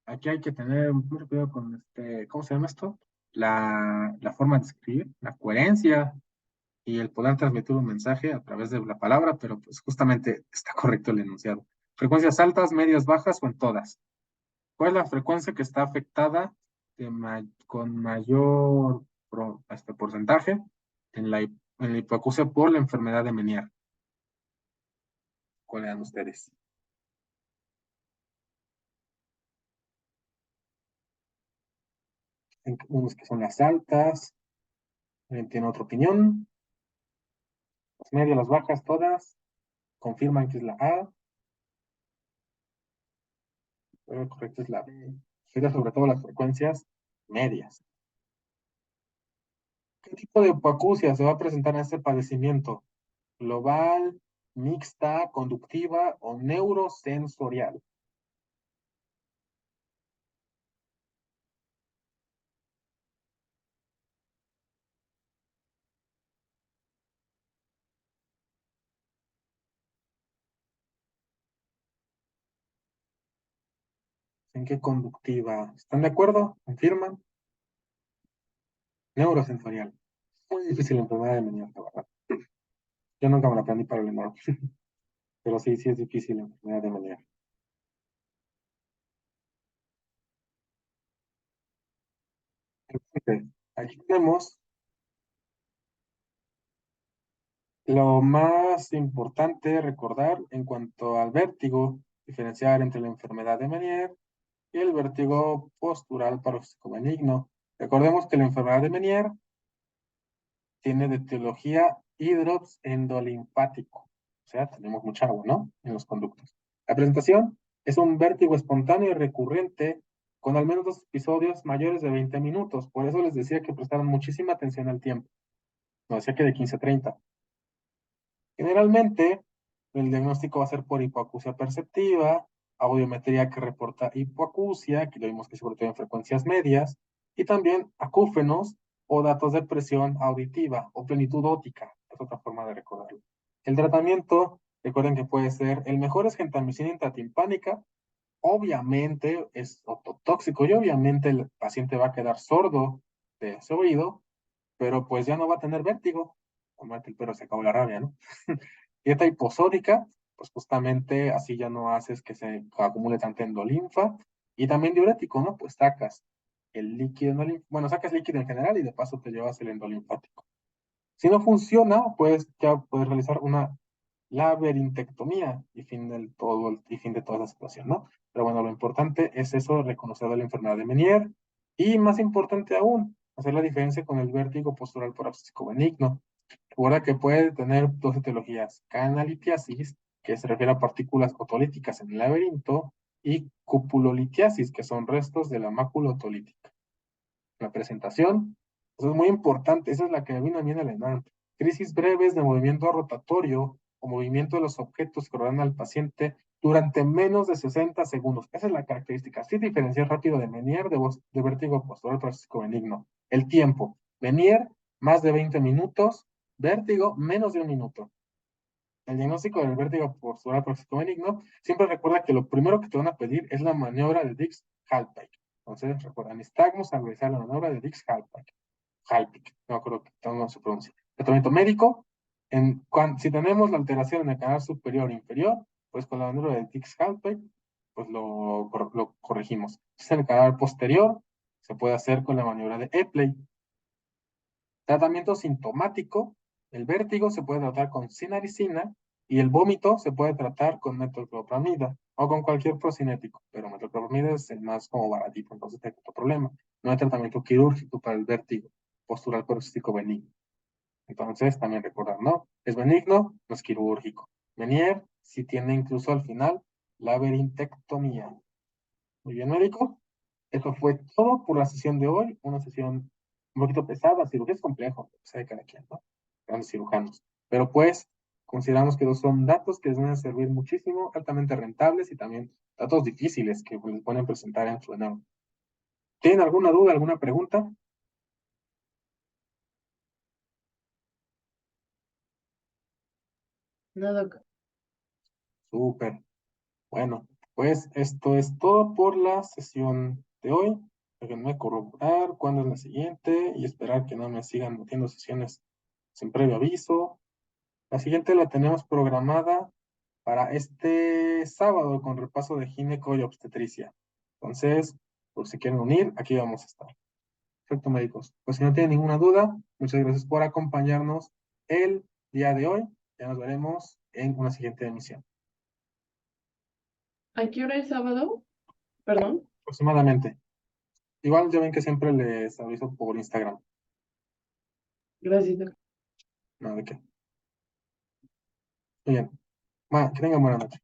Aquí hay que tener mucho cuidado con ¿cómo se llama esto? La forma de escribir, la coherencia y el poder transmitir un mensaje a través de la palabra, pero pues justamente está correcto el enunciado. Frecuencias altas, medias, bajas o en todas. ¿Cuál es la frecuencia que está afectada con mayor porcentaje en la hipoacusia por la enfermedad de Meniere? ¿Cuál eran ustedes? Unos que son las altas, ¿alguien tiene otra opinión? Las medias, las bajas, todas confirman que es la A, pero el correcto es la B. Pero sobre todo las frecuencias medias. ¿Qué tipo de hipoacusia se va a presentar en este padecimiento? ¿Global, mixta, conductiva o neurosensorial? ¿En qué conductiva? ¿Están de acuerdo? ¿Confirman? Neurosensorial. Muy difícil la enfermedad de Meniere, la verdad. Yo nunca me la aprendí para el neuro, pero sí, sí es difícil la enfermedad de Meniere. Ok, aquí tenemos lo más importante recordar en cuanto al vértigo, diferenciar entre la enfermedad de Meniere y el vértigo postural paroxístico benigno. Recordemos que la enfermedad de Meniere tiene de etiología hidrops endolinfático, o sea, tenemos mucha agua, ¿no? En los conductos. La presentación es un vértigo espontáneo y recurrente con al menos 2 episodios mayores de 20 minutos. Por eso les decía que prestaran muchísima atención al tiempo. No decía que de 15 a 30. Generalmente, el diagnóstico va a ser por hipoacusia perceptiva, audiometría que reporta hipoacusia, que lo vimos que sobre todo en frecuencias medias, y también acúfenos o datos de presión auditiva o plenitud óptica, es otra forma de recordarlo. El tratamiento, recuerden que puede ser, el mejor es gentamicina intratimpánica, obviamente es ototóxico y obviamente el paciente va a quedar sordo de ese oído, pero pues ya no va a tener vértigo, como el perro se acabó la rabia, ¿no? Dieta hiposódica, pues justamente así ya no haces que se acumule tanta endolinfa. Y también diurético, ¿no? Pues sacas el líquido endolinfático, bueno, sacas líquido en general y de paso te llevas el endolinfático. Si no funciona, pues ya puedes realizar una laberintectomía y fin de toda la situación, ¿no? Pero bueno, lo importante es eso, reconocer la enfermedad de Meniere y más importante aún, hacer la diferencia con el vértigo postural paroxístico benigno. Recuerda que puede tener dos etiologías, canalitiasis, que se refiere a partículas otolíticas en el laberinto, y cupulolitiasis, que son restos de la mácula otolítica. La presentación, eso es muy importante, esa es la que vino bien el ENARM. Crisis breves de movimiento rotatorio o movimiento de los objetos que rodean al paciente durante menos de 60 segundos. Esa es la característica. Sí diferenciar rápido de Meniere de vértigo postural paroxístico benigno. El tiempo. Meniere, más de 20 minutos. Vértigo, menos de un minuto. El diagnóstico del vértigo postural paroxístico benigno, siempre recuerda que lo primero que te van a pedir es la maniobra de Dix-Hallpike. Entonces, recuerda, necesitamos realizar la maniobra de Dix-Hallpike. Hallpike, no me acuerdo cómo se pronuncia. Tratamiento médico, si tenemos la alteración en el canal superior e inferior, pues con la maniobra de Dix-Hallpike, pues lo corregimos. Si es en el canal posterior, se puede hacer con la maniobra de Epley. Tratamiento sintomático, el vértigo se puede tratar con sinaricina y el vómito se puede tratar con metoclopramida o con cualquier procinético, pero metoclopramida es el más como baratito, entonces no hay otro problema. No hay tratamiento quirúrgico para el vértigo postural paroxístico benigno. Entonces, también recordar, ¿no? Es benigno, no es quirúrgico. Meniere, si tiene incluso al final laberintectomía. Muy bien, médico. Eso fue todo por la sesión de hoy. Una sesión un poquito pesada, cirugía es complejo, de cada quien, ¿no? Grandes cirujanos. Pero pues, consideramos que son datos que les van a servir muchísimo, altamente rentables y también datos difíciles que les pueden presentar en su entorno. ¿Tienen alguna duda, alguna pregunta? No, doc. Súper. Bueno, pues esto es todo por la sesión de hoy. Déjenme corroborar cuándo es la siguiente y esperar que no me sigan metiendo sesiones sin previo aviso. La siguiente la tenemos programada para este sábado con repaso de gineco y obstetricia. Entonces, por si quieren unir, aquí vamos a estar. Perfecto, médicos. Pues si no tienen ninguna duda, muchas gracias por acompañarnos el día de hoy. Ya nos veremos en una siguiente emisión. ¿A qué hora es sábado? Perdón. Aproximadamente. Igual ya ven que siempre les aviso por Instagram. Gracias, doc. No, de qué. Muy bien. Que tengan buena noche.